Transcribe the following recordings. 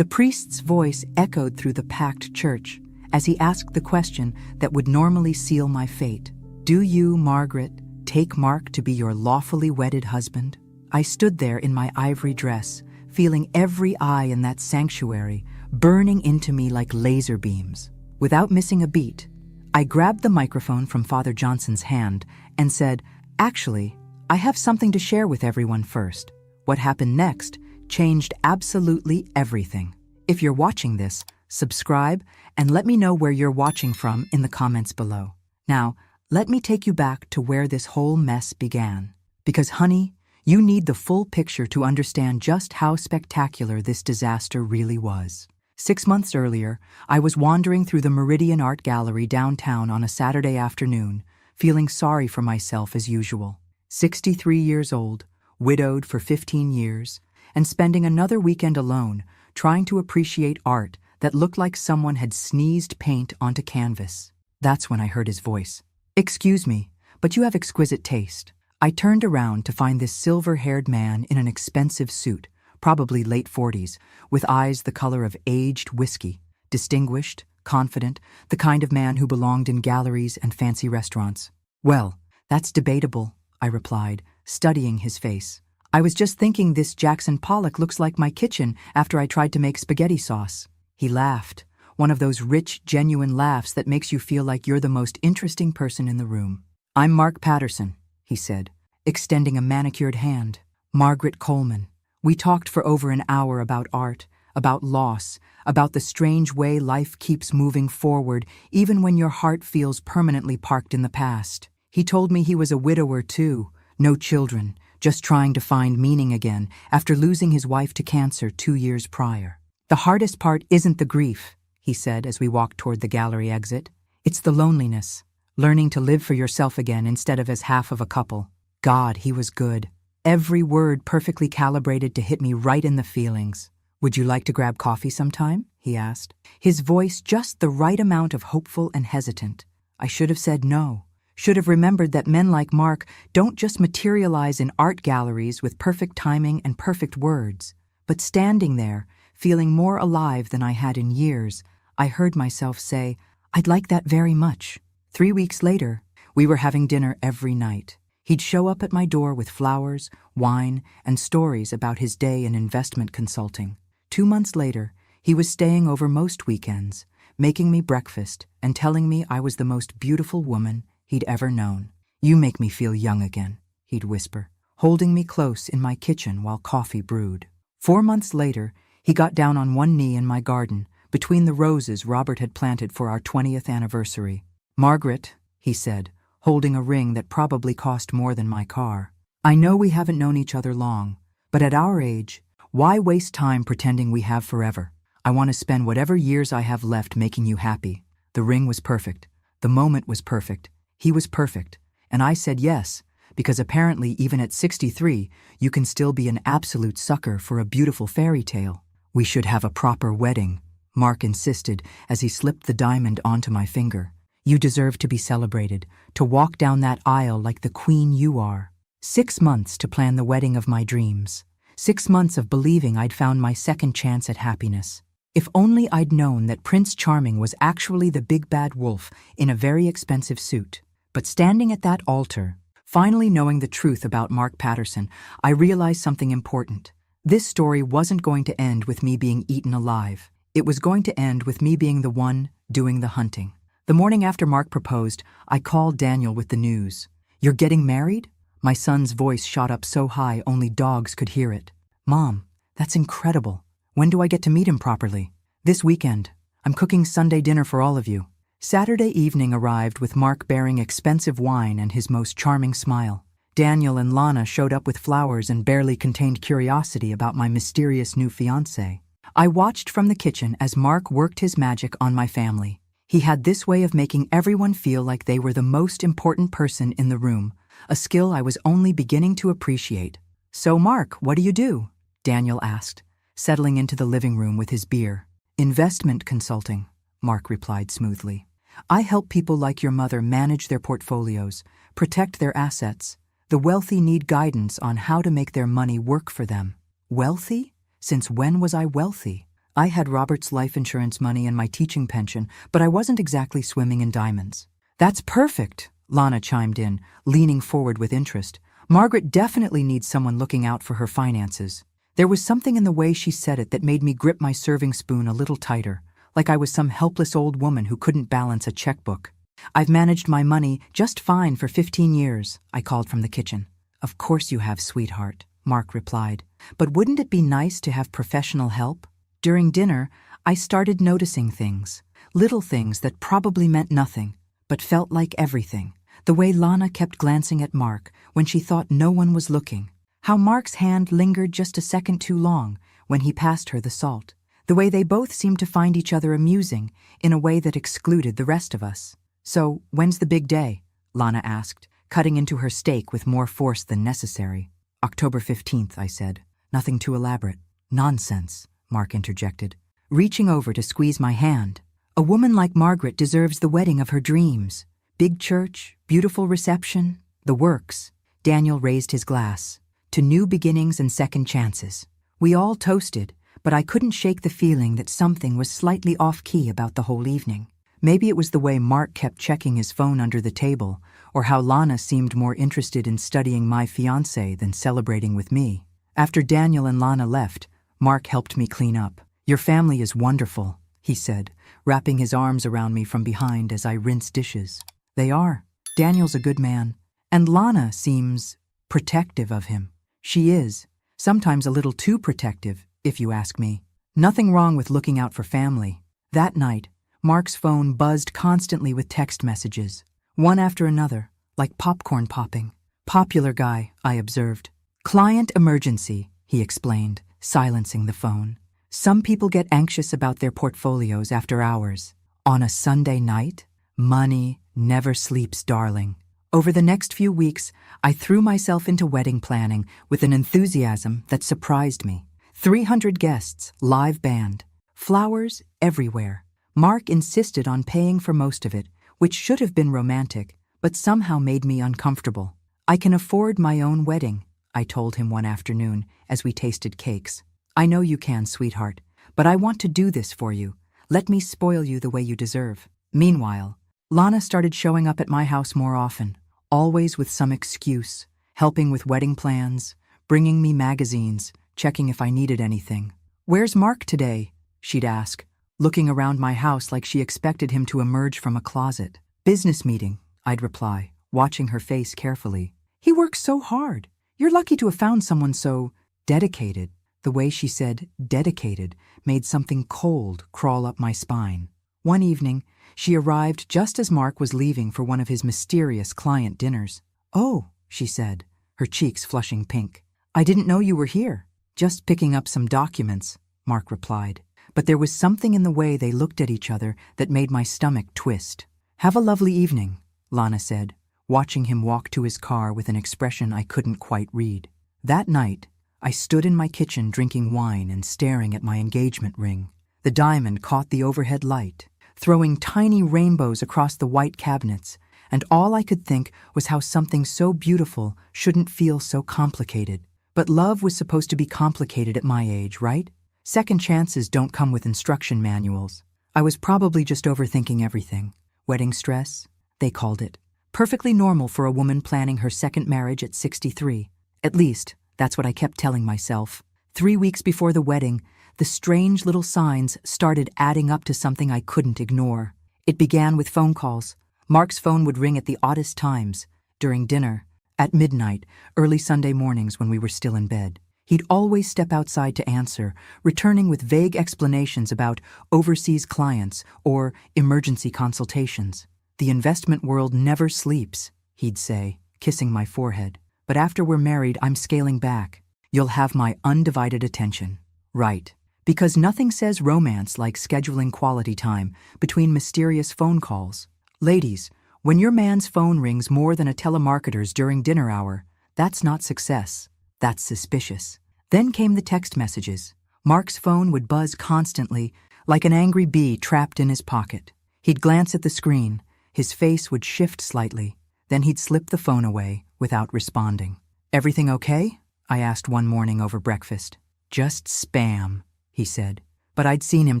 The priest's voice echoed through the packed church as he asked the question that would normally seal my fate. "Do you, Margaret, take Mark to be your lawfully wedded husband?" I stood there in my ivory dress, feeling every eye in that sanctuary burning into me like laser beams. Without missing a beat, I grabbed the microphone from Father Johnson's hand and said, "Actually, I have something to share with everyone first." What happened next changed absolutely everything. If you're watching this, subscribe and let me know where you're watching from in the comments below. Now, let me take you back to where this whole mess began. Because, honey, you need the full picture to understand just how spectacular this disaster really was. 6 months earlier, I was wandering through the Meridian Art Gallery downtown on a Saturday afternoon, feeling sorry for myself as usual. 63 years old, widowed for 15 years, and spending another weekend alone, trying to appreciate art that looked like someone had sneezed paint onto canvas. That's when I heard his voice. "Excuse me, but you have exquisite taste." I turned around to find this silver-haired man in an expensive suit, probably late 40s, with eyes the color of aged whiskey, distinguished, confident, the kind of man who belonged in galleries and fancy restaurants. "Well, that's debatable," I replied, studying his face. "I was just thinking this Jackson Pollock looks like my kitchen after I tried to make spaghetti sauce." He laughed, one of those rich, genuine laughs that makes you feel like you're the most interesting person in the room. "I'm Mark Patterson," he said, extending a manicured hand. "Margaret Coleman." We talked for over an hour about art, about loss, about the strange way life keeps moving forward even when your heart feels permanently parked in the past. He told me he was a widower too, no children, just trying to find meaning again after losing his wife to cancer 2 years prior. "The hardest part isn't the grief," he said as we walked toward the gallery exit. "It's the loneliness, learning to live for yourself again instead of as half of a couple." God, he was good. Every word perfectly calibrated to hit me right in the feelings. "Would you like to grab coffee sometime?" he asked, his voice just the right amount of hopeful and hesitant. I should have said no. Should have remembered that men like Mark don't just materialize in art galleries with perfect timing and perfect words. But standing there, feeling more alive than I had in years, I heard myself say, "I'd like that very much." 3 weeks later, we were having dinner every night. He'd show up at my door with flowers, wine, and stories about his day in investment consulting. 2 months later, he was staying over most weekends, making me breakfast and telling me I was the most beautiful woman he'd ever known. "You make me feel young again," he'd whisper, holding me close in my kitchen while coffee brewed. 4 months later, he got down on one knee in my garden, between the roses Robert had planted for our 20th anniversary. "Margaret," he said, holding a ring that probably cost more than my car. "I know we haven't known each other long, but at our age, why waste time pretending we have forever? I want to spend whatever years I have left making you happy." The ring was perfect. The moment was perfect. He was perfect. And I said yes, because apparently even at 63, you can still be an absolute sucker for a beautiful fairy tale. "We should have a proper wedding," Mark insisted as he slipped the diamond onto my finger. "You deserve to be celebrated, to walk down that aisle like the queen you are." 6 months to plan the wedding of my dreams. 6 months of believing I'd found my second chance at happiness. If only I'd known that Prince Charming was actually the big bad wolf in a very expensive suit. But standing at that altar, finally knowing the truth about Mark Patterson, I realized something important. This story wasn't going to end with me being eaten alive. It was going to end with me being the one doing the hunting. The morning after Mark proposed, I called Daniel with the news. "You're getting married?" My son's voice shot up so high only dogs could hear it. "Mom, that's incredible. When do I get to meet him properly?" "This weekend. I'm cooking Sunday dinner for all of you." Saturday evening arrived with Mark bearing expensive wine and his most charming smile. Daniel and Lana showed up with flowers and barely contained curiosity about my mysterious new fiancé. I watched from the kitchen as Mark worked his magic on my family. He had this way of making everyone feel like they were the most important person in the room, a skill I was only beginning to appreciate. "So, Mark, what do you do?" Daniel asked, settling into the living room with his beer. "Investment consulting," Mark replied smoothly. "I help people like your mother manage their portfolios, protect their assets. The wealthy need guidance on how to make their money work for them." "Wealthy? Since when was I wealthy?" I had Robert's life insurance money and my teaching pension, but I wasn't exactly swimming in diamonds. That's perfect, Lana chimed in, leaning forward with interest. Margaret definitely needs someone looking out for her finances. There was something in the way she said it that made me grip my serving spoon a little tighter, like I was some helpless old woman who couldn't balance a checkbook. I've managed my money just fine for 15 years, I called from the kitchen. Of course you have, sweetheart, Mark replied. But wouldn't it be nice to have professional help? During dinner, I started noticing things, little things that probably meant nothing, but felt like everything. The way Lana kept glancing at Mark when she thought no one was looking. How Mark's hand lingered just a second too long when he passed her the salt. The way they both seemed to find each other amusing in a way that excluded the rest of us. So, when's the big day? Lana asked, cutting into her steak with more force than necessary. October 15th, I said. Nothing too elaborate. Nonsense, Mark interjected, reaching over to squeeze my hand. A woman like Margaret deserves the wedding of her dreams. Big church, beautiful reception, the works. Daniel raised his glass. To new beginnings and second chances. We all toasted, but I couldn't shake the feeling that something was slightly off-key about the whole evening. Maybe it was the way Mark kept checking his phone under the table, or how Lana seemed more interested in studying my fiancé than celebrating with me. After Daniel and Lana left, Mark helped me clean up. Your family is wonderful, he said, wrapping his arms around me from behind as I rinsed dishes. They are. Daniel's a good man, and Lana seems protective of him. She is, sometimes a little too protective, if you ask me. Nothing wrong with looking out for family. That night, Mark's phone buzzed constantly with text messages, one after another, like popcorn popping. Popular guy, I observed. Client emergency, he explained, silencing the phone. Some people get anxious about their portfolios after hours. On a Sunday night? Money never sleeps, darling. Over the next few weeks, I threw myself into wedding planning with an enthusiasm that surprised me. 300 guests, live band, flowers everywhere. Mark insisted on paying for most of it, which should have been romantic, but somehow made me uncomfortable. I can afford my own wedding, I told him one afternoon as we tasted cakes. I know you can, sweetheart, but I want to do this for you. Let me spoil you the way you deserve. Meanwhile, Lana started showing up at my house more often, always with some excuse, helping with wedding plans, bringing me magazines, checking if I needed anything. Where's Mark today? She'd ask, looking around my house like she expected him to emerge from a closet. Business meeting, I'd reply, watching her face carefully. He works so hard. You're lucky to have found someone so dedicated. The way she said dedicated made something cold crawl up my spine. One evening, she arrived just as Mark was leaving for one of his mysterious client dinners. Oh, she said, her cheeks flushing pink. I didn't know you were here. Just picking up some documents, Mark replied. But there was something in the way they looked at each other that made my stomach twist. Have a lovely evening, Lana said, watching him walk to his car with an expression I couldn't quite read. That night, I stood in my kitchen drinking wine and staring at my engagement ring. The diamond caught the overhead light, throwing tiny rainbows across the white cabinets, and all I could think was how something so beautiful shouldn't feel so complicated. But love was supposed to be complicated at my age, right? Second chances don't come with instruction manuals. I was probably just overthinking everything. Wedding stress, they called it. Perfectly normal for a woman planning her second marriage at 63. At least, that's what I kept telling myself. 3 weeks before the wedding, the strange little signs started adding up to something I couldn't ignore. It began with phone calls. Mark's phone would ring at the oddest times, during dinner, at midnight, early Sunday mornings when we were still in bed. He'd always step outside to answer, returning with vague explanations about overseas clients or emergency consultations. The investment world never sleeps, he'd say, kissing my forehead. But after we're married, I'm scaling back. You'll have my undivided attention. Right. Because nothing says romance like scheduling quality time between mysterious phone calls. Ladies, when your man's phone rings more than a telemarketer's during dinner hour, that's not success. That's suspicious. Then came the text messages. Mark's phone would buzz constantly, like an angry bee trapped in his pocket. He'd glance at the screen. His face would shift slightly. Then he'd slip the phone away without responding. Everything okay? I asked one morning over breakfast. Just spam, he said, but I'd seen him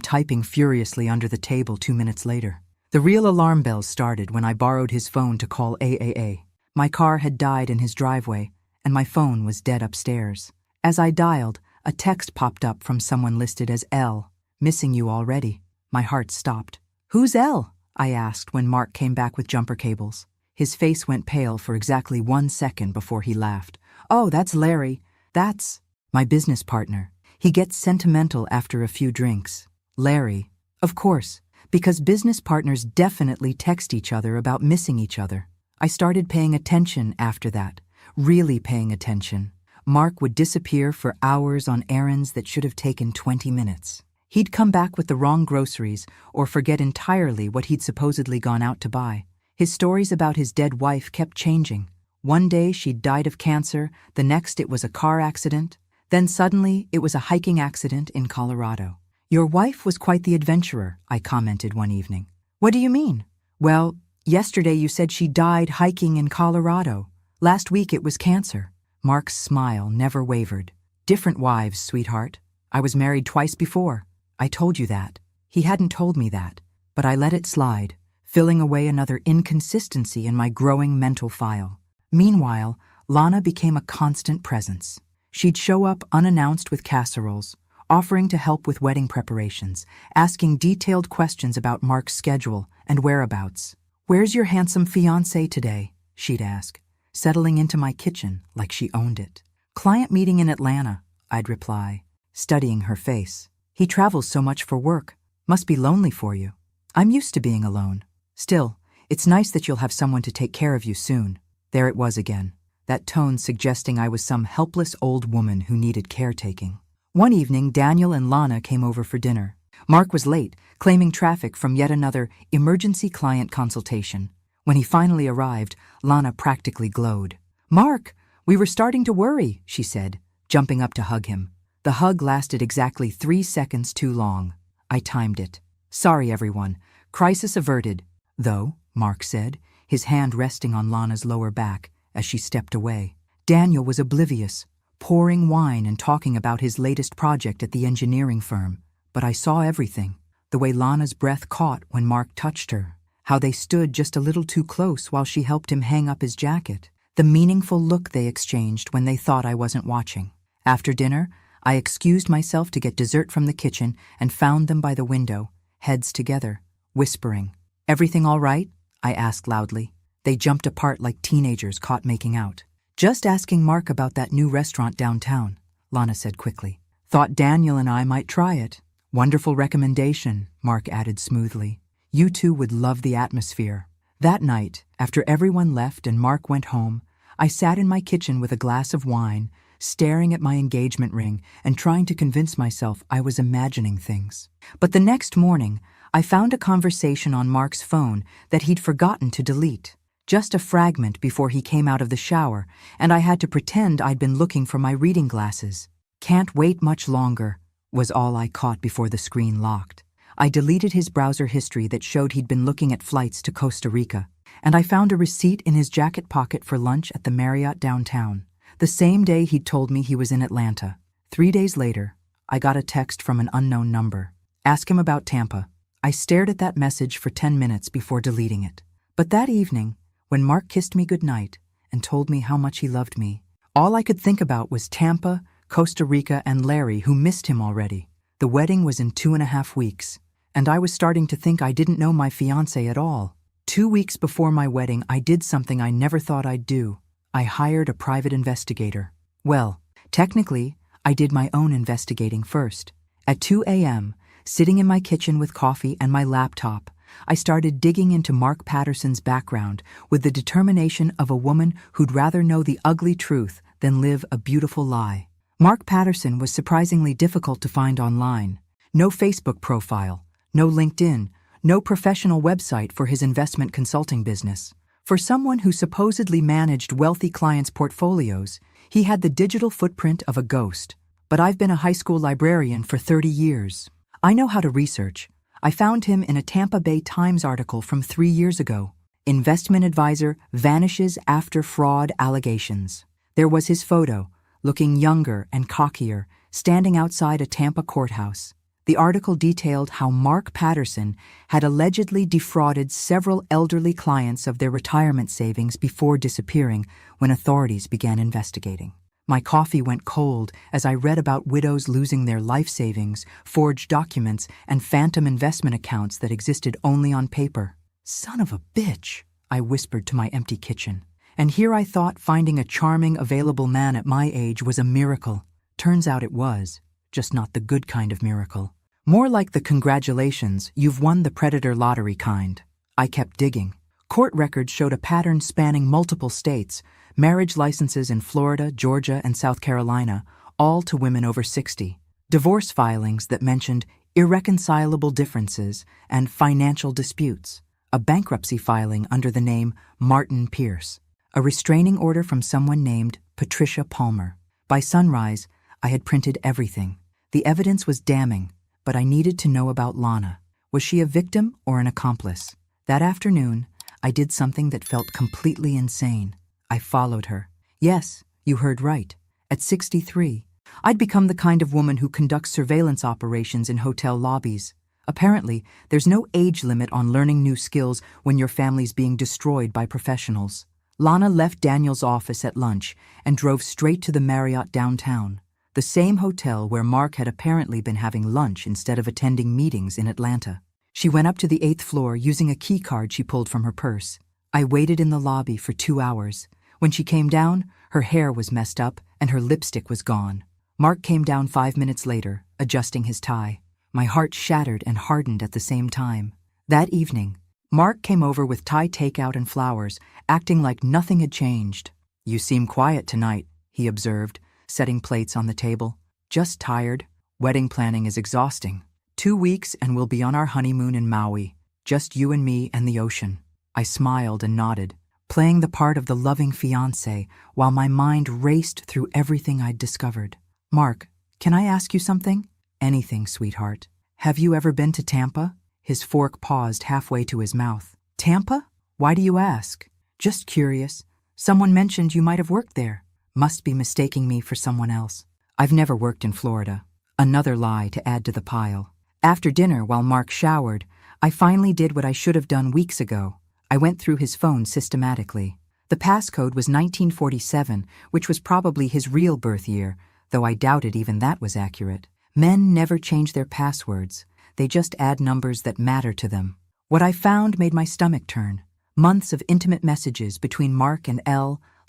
typing furiously under the table 2 minutes later. The real alarm bells started when I borrowed his phone to call AAA. My car had died in his driveway, and my phone was dead upstairs. As I dialed, a text popped up from someone listed as L. Missing you already. My heart stopped. Who's L? I asked when Mark came back with jumper cables. His face went pale for exactly 1 second before he laughed. Oh, that's Larry. That's my business partner. He gets sentimental after a few drinks. Larry. Of course, because business partners definitely text each other about missing each other. I started paying attention after that. Really paying attention. Mark would disappear for hours on errands that should have taken 20 minutes. He'd come back with the wrong groceries or forget entirely what he'd supposedly gone out to buy. His stories about his dead wife kept changing. One day she'd died of cancer, the next it was a car accident, then suddenly it was a hiking accident in Colorado. Your wife was quite the adventurer, I commented one evening. What do you mean? Well, yesterday you said she died hiking in Colorado. Last week it was cancer. Mark's smile never wavered. Different wives, sweetheart. I was married twice before. I told you that. He hadn't told me that, but I let it slide, filling away another inconsistency in my growing mental file. Meanwhile, Lana became a constant presence. She'd show up unannounced with casseroles, offering to help with wedding preparations, asking detailed questions about Mark's schedule and whereabouts. Where's your handsome fiancé today? She'd ask, settling into my kitchen like she owned it. Client meeting in Atlanta, I'd reply, studying her face. He travels so much for work. Must be lonely for you. I'm used to being alone. Still, it's nice that you'll have someone to take care of you soon. There it was again, that tone suggesting I was some helpless old woman who needed caretaking. One evening, Daniel and Lana came over for dinner. Mark was late, claiming traffic from yet another emergency client consultation. When he finally arrived, Lana practically glowed. Mark, we were starting to worry, she said, jumping up to hug him. The hug lasted exactly 3 seconds too long. I timed it. Sorry, everyone. Crisis averted. Though, Mark said, his hand resting on Lana's lower back as she stepped away. Daniel was oblivious, pouring wine and talking about his latest project at the engineering firm. But I saw everything. The way Lana's breath caught when Mark touched her. How they stood just a little too close while she helped him hang up his jacket. The meaningful look they exchanged when they thought I wasn't watching. After dinner, I excused myself to get dessert from the kitchen and found them by the window, heads together, whispering. Everything all right? I asked loudly. They jumped apart like teenagers caught making out. Just asking Mark about that new restaurant downtown, Lana said quickly. Thought Daniel and I might try it. Wonderful recommendation, Mark added smoothly. You two would love the atmosphere. That night, after everyone left and Mark went home, I sat in my kitchen with a glass of wine, staring at my engagement ring and trying to convince myself I was imagining things. But the next morning, I found a conversation on Mark's phone that he'd forgotten to delete. Just a fragment before he came out of the shower, and I had to pretend I'd been looking for my reading glasses. Can't wait much longer, was all I caught before the screen locked. I deleted his browser history that showed he'd been looking at flights to Costa Rica, and I found a receipt in his jacket pocket for lunch at the Marriott downtown. The same day he'd told me he was in Atlanta. 3 days later, I got a text from an unknown number. Ask him about Tampa. I stared at that message for 10 minutes before deleting it. But that evening, when Mark kissed me goodnight and told me how much he loved me, all I could think about was Tampa, Costa Rica, and Larry, who missed him already. The wedding was in 2.5 weeks, and I was starting to think I didn't know my fiancé at all. 2 weeks before my wedding, I did something I never thought I'd do. I hired a private investigator. Well, technically, I did my own investigating first. At 2 a.m., sitting in my kitchen with coffee and my laptop, I started digging into Mark Patterson's background with the determination of a woman who'd rather know the ugly truth than live a beautiful lie. Mark Patterson was surprisingly difficult to find online. No Facebook profile, no LinkedIn, no professional website for his investment consulting business. For someone who supposedly managed wealthy clients' portfolios, he had the digital footprint of a ghost. But I've been a high school librarian for 30 years. I know how to research. I found him in a Tampa Bay Times article from 3 years ago. Investment advisor vanishes after fraud allegations. There was his photo, looking younger and cockier, standing outside a Tampa courthouse. The article detailed how Mark Patterson had allegedly defrauded several elderly clients of their retirement savings before disappearing when authorities began investigating. My coffee went cold as I read about widows losing their life savings, forged documents, and phantom investment accounts that existed only on paper. Son of a bitch, I whispered to my empty kitchen. And here I thought finding a charming, available man at my age was a miracle. Turns out it was, just not the good kind of miracle. More like the congratulations, you've won the predator lottery kind. I kept digging. Court records showed a pattern spanning multiple states, marriage licenses in Florida, Georgia, and South Carolina, all to women over 60. Divorce filings that mentioned irreconcilable differences and financial disputes. A bankruptcy filing under the name Martin Pierce. A restraining order from someone named Patricia Palmer. By sunrise, I had printed everything. The evidence was damning, but I needed to know about Lana. Was she a victim or an accomplice? That afternoon, I did something that felt completely insane. I followed her. Yes, you heard right. At 63, I'd become the kind of woman who conducts surveillance operations in hotel lobbies. Apparently, there's no age limit on learning new skills when your family's being destroyed by professionals. Lana left Daniel's office at lunch and drove straight to the Marriott downtown, the same hotel where Mark had apparently been having lunch instead of attending meetings in Atlanta. She went up to the 8th floor using a key card she pulled from her purse. I waited in the lobby for 2 hours. When she came down, her hair was messed up and her lipstick was gone. Mark came down 5 minutes later, adjusting his tie. My heart shattered and hardened at the same time. That evening, Mark came over with Thai takeout and flowers, acting like nothing had changed. "You seem quiet tonight," he observed, setting plates on the table. "Just tired. Wedding planning is exhausting. 2 weeks and we'll be on our honeymoon in Maui. Just you and me and the ocean." I smiled and nodded, playing the part of the loving fiancé while my mind raced through everything I'd discovered. "Mark, can I ask you something?" "Anything, sweetheart." "Have you ever been to Tampa?" His fork paused halfway to his mouth. "Tampa? Why do you ask?" "Just curious. Someone mentioned you might have worked there." "Must be mistaking me for someone else." "I've never worked in Florida." Another lie to add to the pile. After dinner, while Mark showered, I finally did what I should have done weeks ago. I went through his phone systematically. The passcode was 1947, which was probably his real birth year, though I doubted even that was accurate. Men never change their passwords. They just add numbers that matter to them. What I found made my stomach turn. Months of intimate messages between Mark and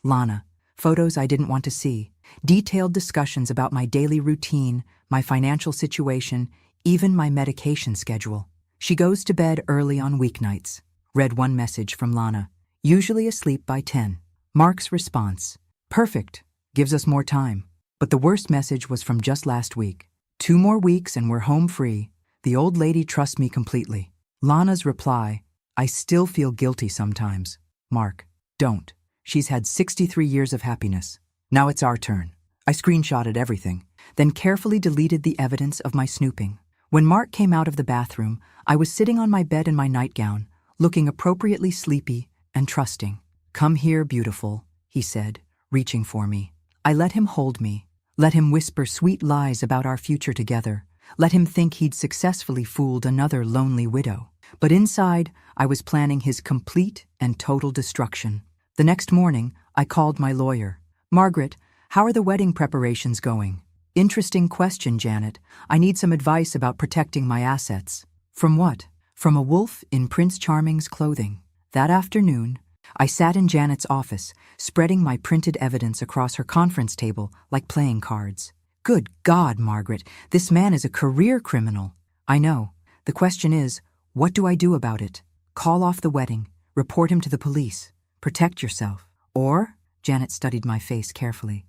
Lana. Photos I didn't want to see. Detailed discussions about my daily routine, my financial situation, even my medication schedule. "She goes to bed early on weeknights," read one message from Lana. "Usually asleep by 10. Mark's response: "Perfect. Gives us more time." But the worst message was from just last week. 2 more weeks and we're home free. The old lady trusts me completely." Lana's reply: "I still feel guilty sometimes." Mark: "Don't. She's had 63 years of happiness. Now it's our turn." I screenshotted everything, then carefully deleted the evidence of my snooping. When Mark came out of the bathroom, I was sitting on my bed in my nightgown, looking appropriately sleepy and trusting. "Come here, beautiful," he said, reaching for me. I let him hold me, let him whisper sweet lies about our future together, let him think he'd successfully fooled another lonely widow. But inside, I was planning his complete and total destruction. The next morning, I called my lawyer. "Margaret, how are the wedding preparations going?" "Interesting question, Janet. I need some advice about protecting my assets." "From what?" "From a wolf in Prince Charming's clothing." That afternoon, I sat in Janet's office, spreading my printed evidence across her conference table like playing cards. "Good God, Margaret, this man is a career criminal." "I know. The question is, what do I do about it?" "Call off the wedding, report him to the police, protect yourself. Or," Janet studied my face carefully,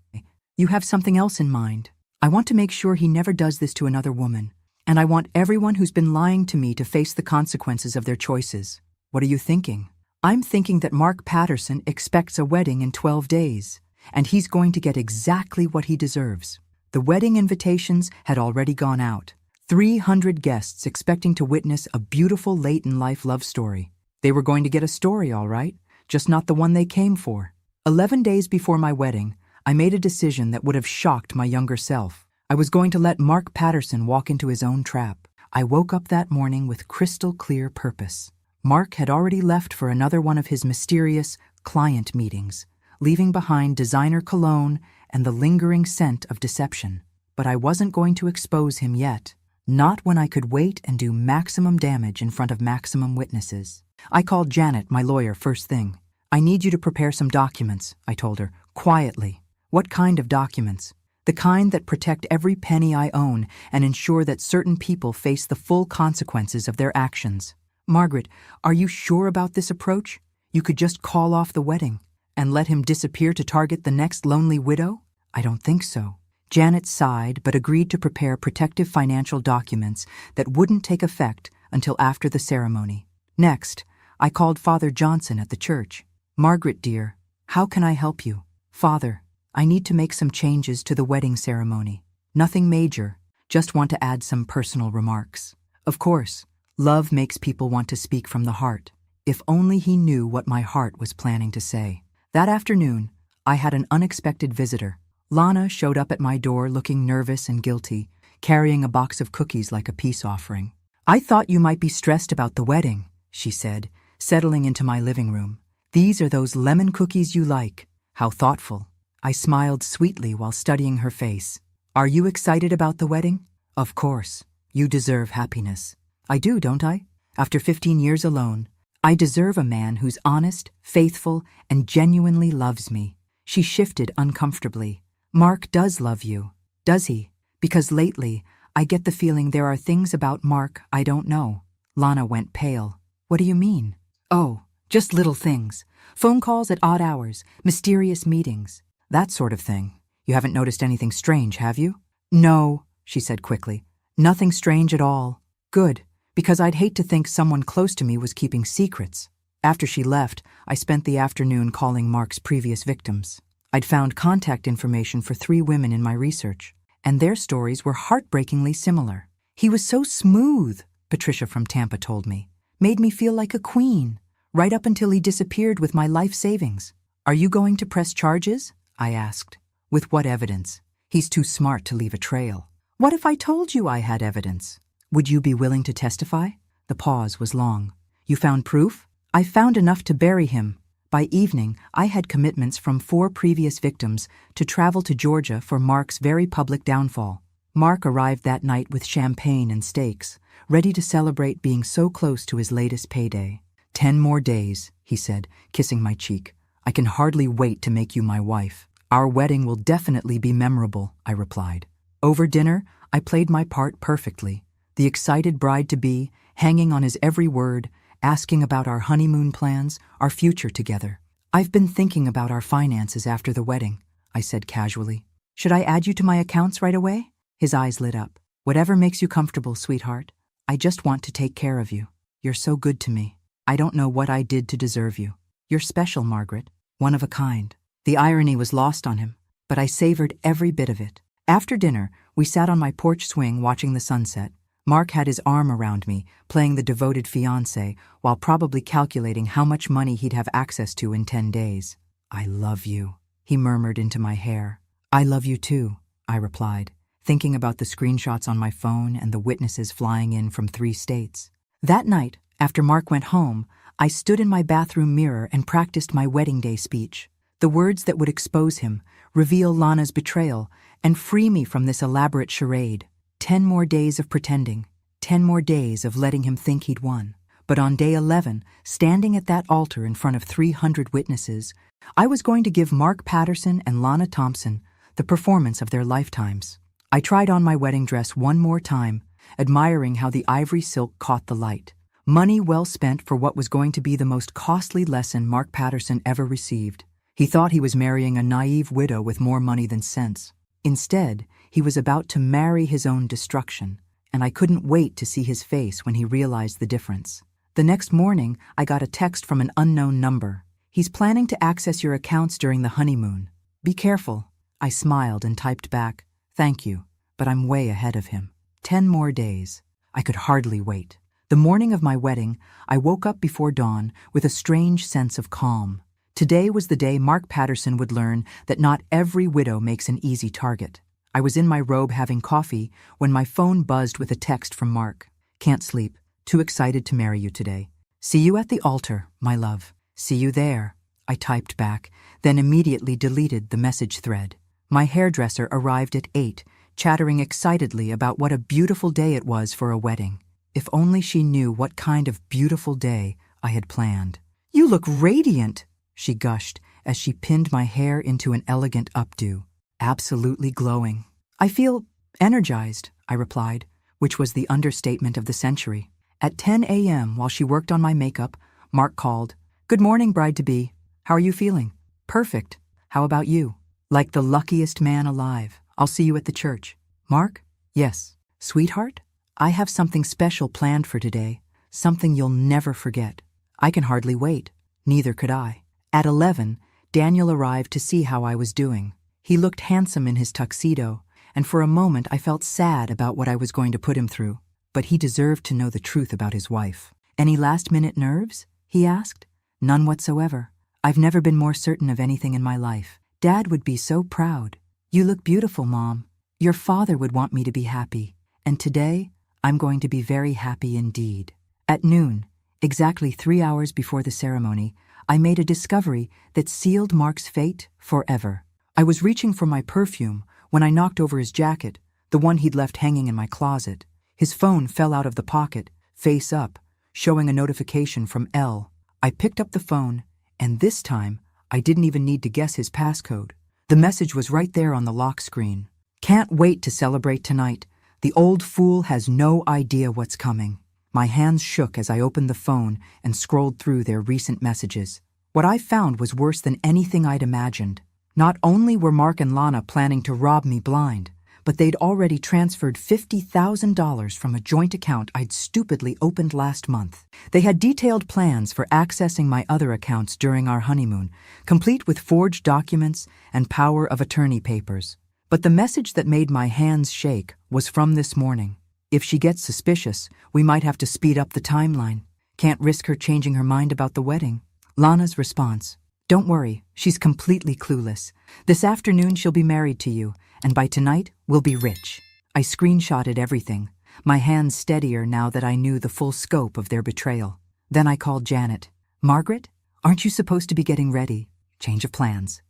"you have something else in mind. I want to make sure he never does this to another woman, and I want everyone who's been lying to me to face the consequences of their choices." "What are you thinking?" "I'm thinking that Mark Patterson expects a wedding in 12 days, and he's going to get exactly what he deserves." The wedding invitations had already gone out. 300 guests expecting to witness a beautiful late-in-life love story. They were going to get a story, all right, just not the one they came for. 11 days before my wedding, I made a decision that would have shocked my younger self. I was going to let Mark Patterson walk into his own trap. I woke up that morning with crystal clear purpose. Mark had already left for another one of his mysterious client meetings, leaving behind designer cologne and the lingering scent of deception. But I wasn't going to expose him yet. Not when I could wait and do maximum damage in front of maximum witnesses. I called Janet, my lawyer, first thing. "I need you to prepare some documents," I told her, quietly. "What kind of documents?" "The kind that protect every penny I own and ensure that certain people face the full consequences of their actions." "Margaret, are you sure about this approach? You could just call off the wedding and let him disappear to target the next lonely widow?" "I don't think so." Janet sighed but agreed to prepare protective financial documents that wouldn't take effect until after the ceremony. Next, I called Father Johnson at the church. "Margaret, dear, how can I help you?" "Father, I need to make some changes to the wedding ceremony. Nothing major, just want to add some personal remarks." Of course, love makes people want to speak from the heart. If only he knew what my heart was planning to say. That afternoon, I had an unexpected visitor. Lana showed up at my door looking nervous and guilty, carrying a box of cookies like a peace offering. "I thought you might be stressed about the wedding," she said, settling into my living room. "These are those lemon cookies you like. How thoughtful." I smiled sweetly while studying her face. "Are you excited about the wedding?" "Of course. You deserve happiness." "I do, don't I? After 15 years alone, I deserve a man who's honest, faithful, and genuinely loves me." She shifted uncomfortably. "Mark does love you, does he? Because lately, I get the feeling there are things about Mark I don't know." Lana went pale. "What do you mean?" "Oh, just little things. Phone calls at odd hours, mysterious meetings, that sort of thing. You haven't noticed anything strange, have you?" "No," she said quickly. "Nothing strange at all." "Good, because I'd hate to think someone close to me was keeping secrets." After she left, I spent the afternoon calling Mark's previous victims. I'd found contact information for 3 women in my research, and their stories were heartbreakingly similar. "He was so smooth," Patricia from Tampa told me. "Made me feel like a queen, right up until he disappeared with my life savings." "Are you going to press charges?" I asked. "With what evidence? He's too smart to leave a trail." "What if I told you I had evidence? Would you be willing to testify?" The pause was long. "You found proof?" "I found enough to bury him." By evening, I had commitments from 4 previous victims to travel to Georgia for Mark's very public downfall. Mark arrived that night with champagne and steaks, ready to celebrate being so close to his latest payday. 10 more days, he said, kissing my cheek. "I can hardly wait to make you my wife." "Our wedding will definitely be memorable," I replied. Over dinner, I played my part perfectly. The excited bride-to-be, hanging on his every word, asking about our honeymoon plans, our future together. "I've been thinking about our finances after the wedding," I said casually. "Should I add you to my accounts right away?" His eyes lit up. "Whatever makes you comfortable, sweetheart. I just want to take care of you. You're so good to me. I don't know what I did to deserve you. You're special, Margaret. One of a kind." The irony was lost on him, but I savored every bit of it. After dinner, we sat on my porch swing watching the sunset. Mark had his arm around me, playing the devoted fiancé, while probably calculating how much money he'd have access to in 10 days. "I love you," he murmured into my hair. "I love you too," I replied, thinking about the screenshots on my phone and the witnesses flying in from 3 states. That night, after Mark went home, I stood in my bathroom mirror and practiced my wedding day speech. The words that would expose him, reveal Lana's betrayal, and free me from this elaborate charade. 10 more days of pretending, 10 more days of letting him think he'd won. But on day 11, standing at that altar in front of 300 witnesses, I was going to give Mark Patterson and Lana Thompson the performance of their lifetimes. I tried on my wedding dress one more time, admiring how the ivory silk caught the light. Money well spent for what was going to be the most costly lesson Mark Patterson ever received. He thought he was marrying a naive widow with more money than sense. Instead, he was about to marry his own destruction, and I couldn't wait to see his face when he realized the difference. The next morning, I got a text from an unknown number. "He's planning to access your accounts during the honeymoon. Be careful." I smiled and typed back, "Thank you, but I'm way ahead of him." 10 more days. I could hardly wait. The morning of my wedding, I woke up before dawn with a strange sense of calm. Today was the day Mark Patterson would learn that not every widow makes an easy target. I was in my robe having coffee when my phone buzzed with a text from Mark. Can't sleep. Too excited to marry you today. See you at the altar, my love. See you there. I typed back, then immediately deleted the message thread. My hairdresser arrived at 8, chattering excitedly about what a beautiful day it was for a wedding. If only she knew what kind of beautiful day I had planned. You look radiant, she gushed as she pinned my hair into an elegant updo. Absolutely glowing. I feel energized, I replied, which was the understatement of the century. At 10 a.m., while she worked on my makeup, Mark called. Good morning, bride-to-be. How are you feeling? Perfect. How about you? Like the luckiest man alive. I'll see you at the church. Mark? Yes. Sweetheart? I have something special planned for today. Something you'll never forget. I can hardly wait. Neither could I. At 11, Daniel arrived to see how I was doing. He looked handsome in his tuxedo, and for a moment I felt sad about what I was going to put him through. But he deserved to know the truth about his wife. Any last-minute nerves? He asked. None whatsoever. I've never been more certain of anything in my life. Dad would be so proud. You look beautiful, Mom. Your father would want me to be happy. And today, I'm going to be very happy indeed. At noon, exactly 3 hours before the ceremony, I made a discovery that sealed Mark's fate forever. I was reaching for my perfume when I knocked over his jacket, the one he'd left hanging in my closet. His phone fell out of the pocket, face up, showing a notification from L. I picked up the phone, and this time, I didn't even need to guess his passcode. The message was right there on the lock screen. Can't wait to celebrate tonight. The old fool has no idea what's coming. My hands shook as I opened the phone and scrolled through their recent messages. What I found was worse than anything I'd imagined. Not only were Mark and Lana planning to rob me blind, but they'd already transferred $50,000 from a joint account I'd stupidly opened last month. They had detailed plans for accessing my other accounts during our honeymoon, complete with forged documents and power of attorney papers. But the message that made my hands shake was from this morning. If she gets suspicious, we might have to speed up the timeline. Can't risk her changing her mind about the wedding. Lana's response. Don't worry, she's completely clueless. This afternoon she'll be married to you, and by tonight we'll be rich. I screenshotted everything, my hands steadier now that I knew the full scope of their betrayal. Then I called Janet. Margaret, aren't you supposed to be getting ready? Change of plans.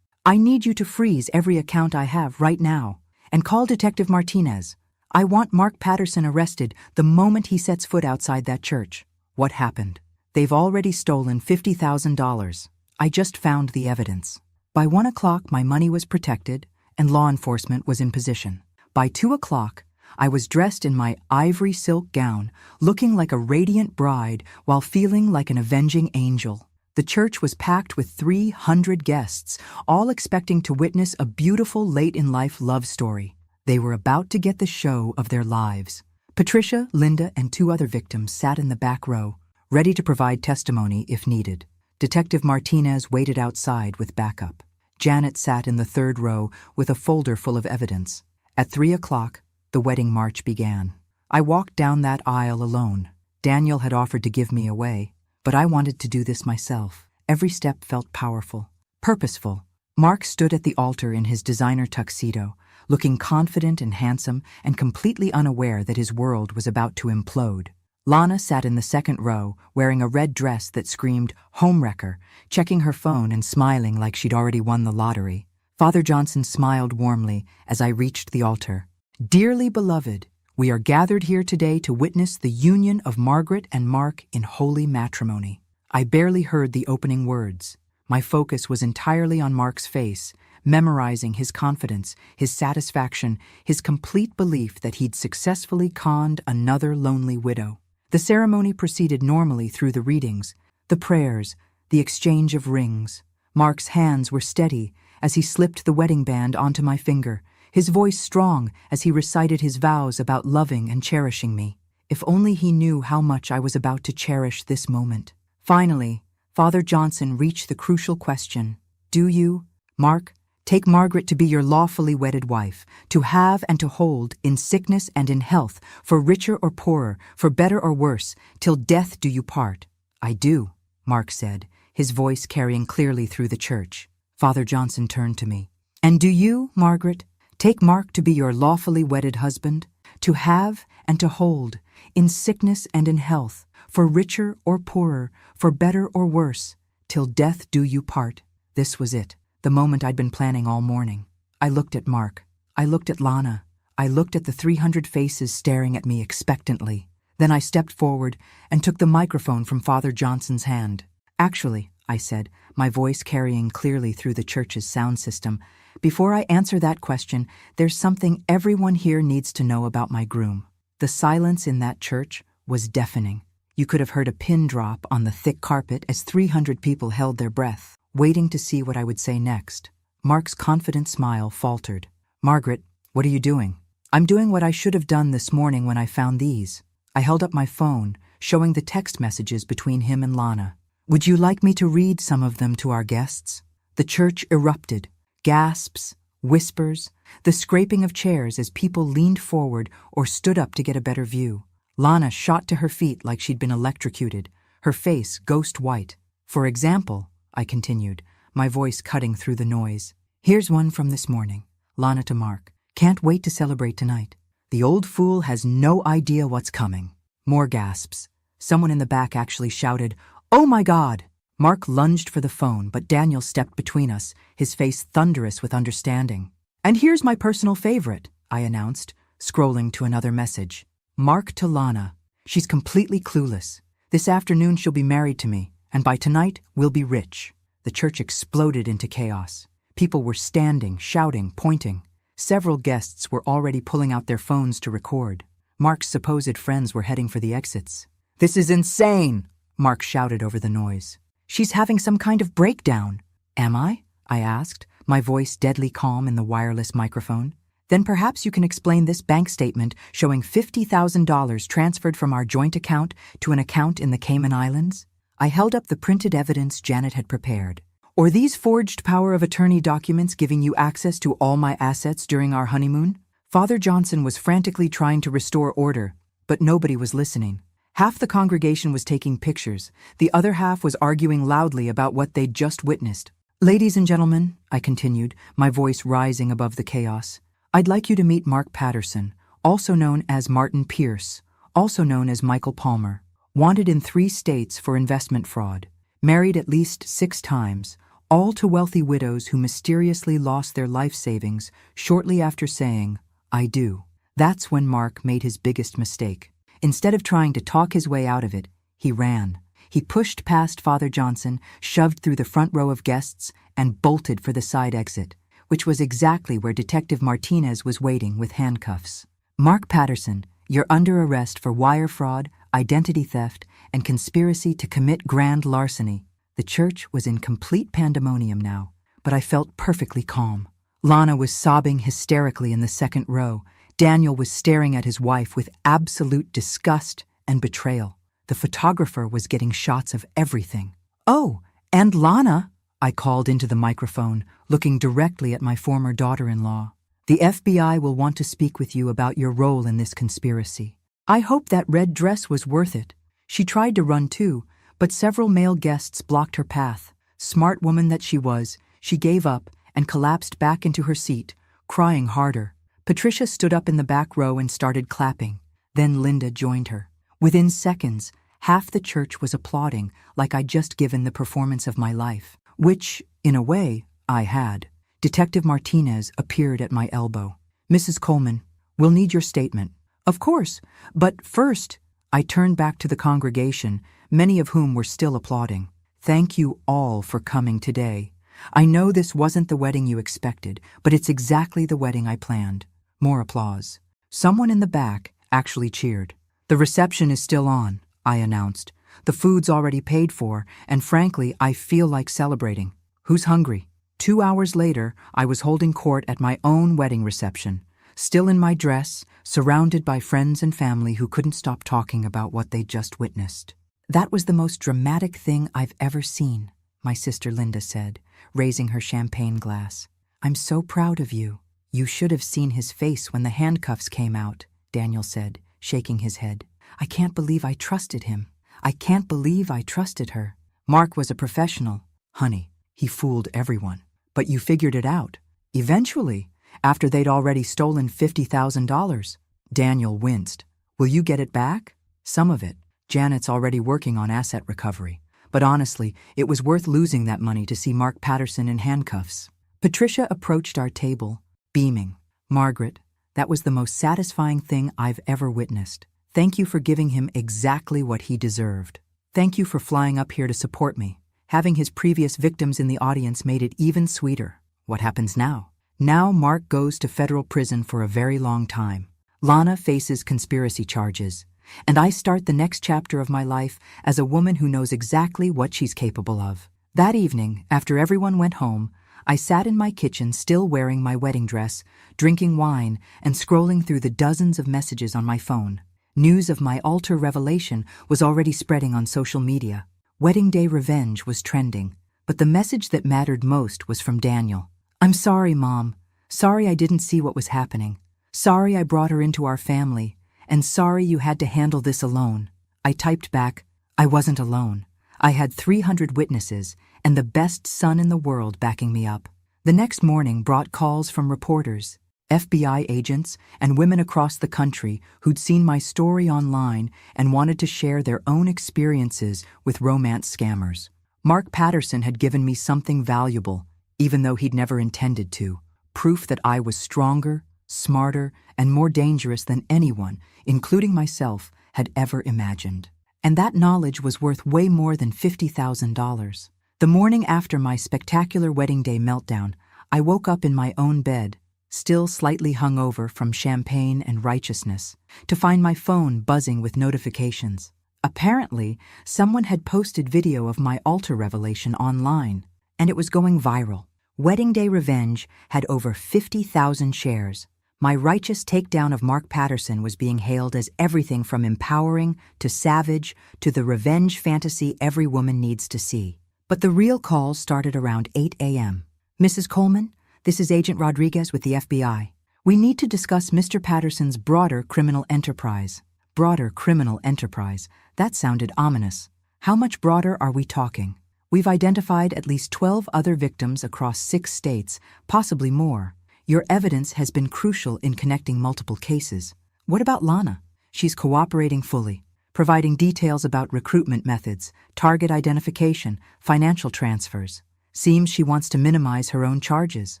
I need you to freeze every account I have right now, and call Detective Martinez. I want Mark Patterson arrested the moment he sets foot outside that church. What happened? They've already stolen $50,000. I just found the evidence. By 1 o'clock, my money was protected, and law enforcement was in position. By 2 o'clock, I was dressed in my ivory silk gown, looking like a radiant bride while feeling like an avenging angel. The church was packed with 300 guests, all expecting to witness a beautiful late-in-life love story. They were about to get the show of their lives. Patricia, Linda, and 2 other victims sat in the back row, ready to provide testimony if needed. Detective Martinez waited outside with backup. Janet sat in the 3rd row with a folder full of evidence. At 3 o'clock, the wedding march began. I walked down that aisle alone. Daniel had offered to give me away, but I wanted to do this myself. Every step felt powerful, purposeful. Mark stood at the altar in his designer tuxedo, looking confident and handsome and completely unaware that his world was about to implode. Lana sat in the 2nd row, wearing a red dress that screamed homewrecker, checking her phone and smiling like she'd already won the lottery. Father Johnson smiled warmly as I reached the altar. Dearly beloved, we are gathered here today to witness the union of Margaret and Mark in holy matrimony. I barely heard the opening words. My focus was entirely on Mark's face, memorizing his confidence, his satisfaction, his complete belief that he'd successfully conned another lonely widow. The ceremony proceeded normally through the readings, the prayers, the exchange of rings. Mark's hands were steady as he slipped the wedding band onto my finger, his voice strong as he recited his vows about loving and cherishing me. If only he knew how much I was about to cherish this moment. Finally, Father Johnson reached the crucial question. Do you, Mark, take Margaret to be your lawfully wedded wife, to have and to hold in sickness and in health, for richer or poorer, for better or worse, till death do you part? I do, Mark said, his voice carrying clearly through the church. Father Johnson turned to me. And do you, Margaret, take Mark to be your lawfully wedded husband, to have and to hold in sickness and in health, for richer or poorer, for better or worse, till death do you part. This was it, the moment I'd been planning all morning. I looked at Mark. I looked at Lana. I looked at the 300 faces staring at me expectantly. Then I stepped forward and took the microphone from Father Johnson's hand. "Actually," I said, my voice carrying clearly through the church's sound system, "before I answer that question, there's something everyone here needs to know about my groom." The silence in that church was deafening. You could have heard a pin drop on the thick carpet as 300 people held their breath, waiting to see what I would say next. Mark's confident smile faltered. "Margaret, what are you doing?" "I'm doing what I should have done this morning when I found these." I held up my phone, showing the text messages between him and Lana. "Would you like me to read some of them to our guests?" The church erupted. Gasps, whispers, the scraping of chairs as people leaned forward or stood up to get a better view. Lana shot to her feet like she'd been electrocuted, her face ghost white. "For example," I continued, my voice cutting through the noise, "here's one from this morning." Lana to Mark. "Can't wait to celebrate tonight. The old fool has no idea what's coming." More gasps. Someone in the back actually shouted, "Oh my God!" Mark lunged for the phone, but Daniel stepped between us, his face thunderous with understanding. "And here's my personal favorite," I announced, scrolling to another message. Mark to Lana. "She's completely clueless. This afternoon she'll be married to me, and by tonight we'll be rich." The church exploded into chaos. People were standing, shouting, pointing. Several guests were already pulling out their phones to record. Mark's supposed friends were heading for the exits. "This is insane!" Mark shouted over the noise. "She's having some kind of breakdown." "Am I?" I asked, my voice deadly calm in the wireless microphone. "Then perhaps you can explain this bank statement showing $50,000 transferred from our joint account to an account in the Cayman Islands." I held up the printed evidence Janet had prepared. "Or these forged power of attorney documents giving you access to all my assets during our honeymoon?" Father Johnson was frantically trying to restore order, but nobody was listening. Half the congregation was taking pictures. The other half was arguing loudly about what they'd just witnessed. "Ladies and gentlemen," I continued, my voice rising above the chaos, "I'd like you to meet Mark Patterson, also known as Martin Pierce, also known as Michael Palmer, wanted in 3 states for investment fraud, married at least 6 times, all to wealthy widows who mysteriously lost their life savings shortly after saying, 'I do.'" That's when Mark made his biggest mistake. Instead of trying to talk his way out of it, he ran. He pushed past Father Johnson, shoved through the front row of guests, and bolted for the side exit, which was exactly where Detective Martinez was waiting with handcuffs. "Mark Patterson, you're under arrest for wire fraud, identity theft, and conspiracy to commit grand larceny." The church was in complete pandemonium now, but I felt perfectly calm. Lana was sobbing hysterically in the second row. Daniel was staring at his wife with absolute disgust and betrayal. The photographer was getting shots of everything. "Oh, and Lana," I called into the microphone, looking directly at my former daughter-in-law. "The FBI will want to speak with you about your role in this conspiracy. I hope that red dress was worth it." She tried to run too, but several male guests blocked her path. Smart woman that she was, she gave up and collapsed back into her seat, crying harder. Patricia stood up in the back row and started clapping. Then Linda joined her. Within seconds, half the church was applauding like I'd just given the performance of my life, which, in a way, I had. Detective Martinez appeared at my elbow. "Mrs. Coleman, we'll need your statement." "Of course, but first," I turned back to the congregation, many of whom were still applauding. "Thank you all for coming today. I know this wasn't the wedding you expected, but it's exactly the wedding I planned." More applause. Someone in the back actually cheered. "The reception is still on," I announced. "The food's already paid for, and frankly, I feel like celebrating. Who's hungry?" 2 hours later, I was holding court at my own wedding reception, still in my dress, surrounded by friends and family who couldn't stop talking about what they'd just witnessed. "That was the most dramatic thing I've ever seen," my sister Linda said, raising her champagne glass. "I'm so proud of you." "You should have seen his face when the handcuffs came out," Daniel said, shaking his head. "I can't believe I trusted him. I can't believe I trusted her." "Mark was a professional. Honey, he fooled everyone. But you figured it out. Eventually, after they'd already stolen $50,000. Daniel winced. Will you get it back? Some of it. Janet's already working on asset recovery. But honestly, it was worth losing that money to see Mark Patterson in handcuffs. Patricia approached our table, beaming. Margaret, that was the most satisfying thing I've ever witnessed. Thank you for giving him exactly what he deserved. Thank you for flying up here to support me. Having his previous victims in the audience made it even sweeter. What happens now? Now Mark goes to federal prison for a very long time. Lana faces conspiracy charges. And I start the next chapter of my life as a woman who knows exactly what she's capable of. That evening, after everyone went home, I sat in my kitchen still wearing my wedding dress, drinking wine, and scrolling through the dozens of messages on my phone. News of my altar revelation was already spreading on social media. Wedding day revenge was trending, but the message that mattered most was from Daniel. I'm sorry, Mom. Sorry I didn't see what was happening. Sorry I brought her into our family. And sorry you had to handle this alone. I typed back, I wasn't alone. I had 300 witnesses and the best son in the world backing me up. The next morning brought calls from reporters, FBI agents, and women across the country who'd seen my story online and wanted to share their own experiences with romance scammers. Mark Patterson had given me something valuable, even though he'd never intended to. Proof that I was stronger, smarter, and more dangerous than anyone, including myself, had ever imagined. And that knowledge was worth way more than $50,000. The morning after my spectacular wedding day meltdown, I woke up in my own bed, still slightly hungover from champagne and righteousness, to find my phone buzzing with notifications. Apparently, someone had posted video of my altar revelation online, and it was going viral. Wedding Day Revenge had over 50,000 shares. My righteous takedown of Mark Patterson was being hailed as everything from empowering to savage to the revenge fantasy every woman needs to see. But the real calls started around 8 a.m. Mrs. Coleman, this is Agent Rodriguez with the FBI. We need to discuss Mr. Patterson's broader criminal enterprise. Broader criminal enterprise. That sounded ominous. How much broader are we talking? We've identified at least 12 other victims across 6 states, possibly more. Your evidence has been crucial in connecting multiple cases. What about Lana? She's cooperating fully, providing details about recruitment methods, target identification, financial transfers. Seems she wants to minimize her own charges.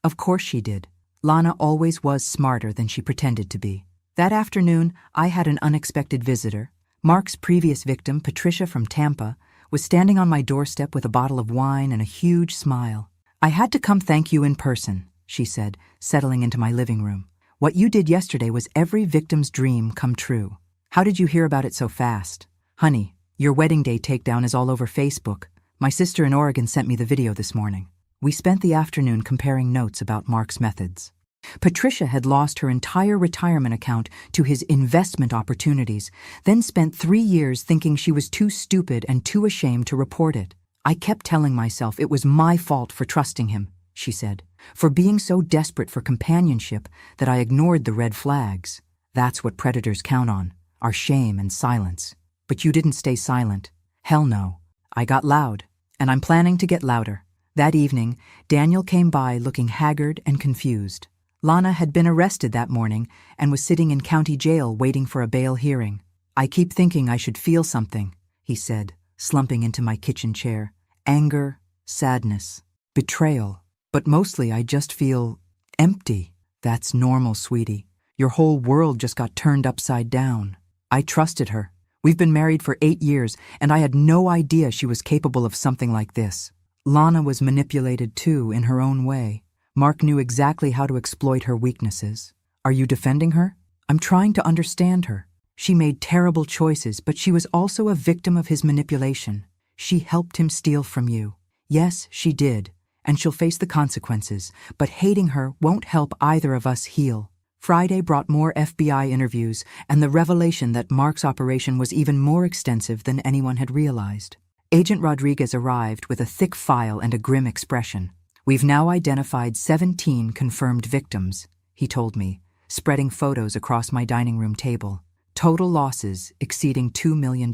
Of course she did. Lana always was smarter than she pretended to be. That afternoon, I had an unexpected visitor. Mark's previous victim, Patricia from Tampa, was standing on my doorstep with a bottle of wine and a huge smile. I had to come thank you in person, she said, settling into my living room. What you did yesterday was every victim's dream come true. How did you hear about it so fast? Honey, your wedding day takedown is all over Facebook. My sister in Oregon sent me the video this morning. We spent the afternoon comparing notes about Mark's methods. Patricia had lost her entire retirement account to his investment opportunities, then spent 3 years thinking she was too stupid and too ashamed to report it. I kept telling myself it was my fault for trusting him, she said, for being so desperate for companionship that I ignored the red flags. That's what predators count on, our shame and silence. But you didn't stay silent. Hell no. I got loud, and I'm planning to get louder. That evening, Daniel came by looking haggard and confused. Lana had been arrested that morning and was sitting in county jail waiting for a bail hearing. I keep thinking I should feel something, he said, slumping into my kitchen chair. Anger, sadness, betrayal. But mostly I just feel empty. That's normal, sweetie. Your whole world just got turned upside down. I trusted her. We've been married for 8 years, and I had no idea she was capable of something like this. Lana was manipulated too, in her own way. Mark knew exactly how to exploit her weaknesses. Are you defending her? I'm trying to understand her. She made terrible choices, but she was also a victim of his manipulation. She helped him steal from you. Yes, she did, and she'll face the consequences, but hating her won't help either of us heal. Friday brought more FBI interviews and the revelation that Mark's operation was even more extensive than anyone had realized. Agent Rodriguez arrived with a thick file and a grim expression. We've now identified 17 confirmed victims, he told me, spreading photos across my dining room table. Total losses exceeding $2 million.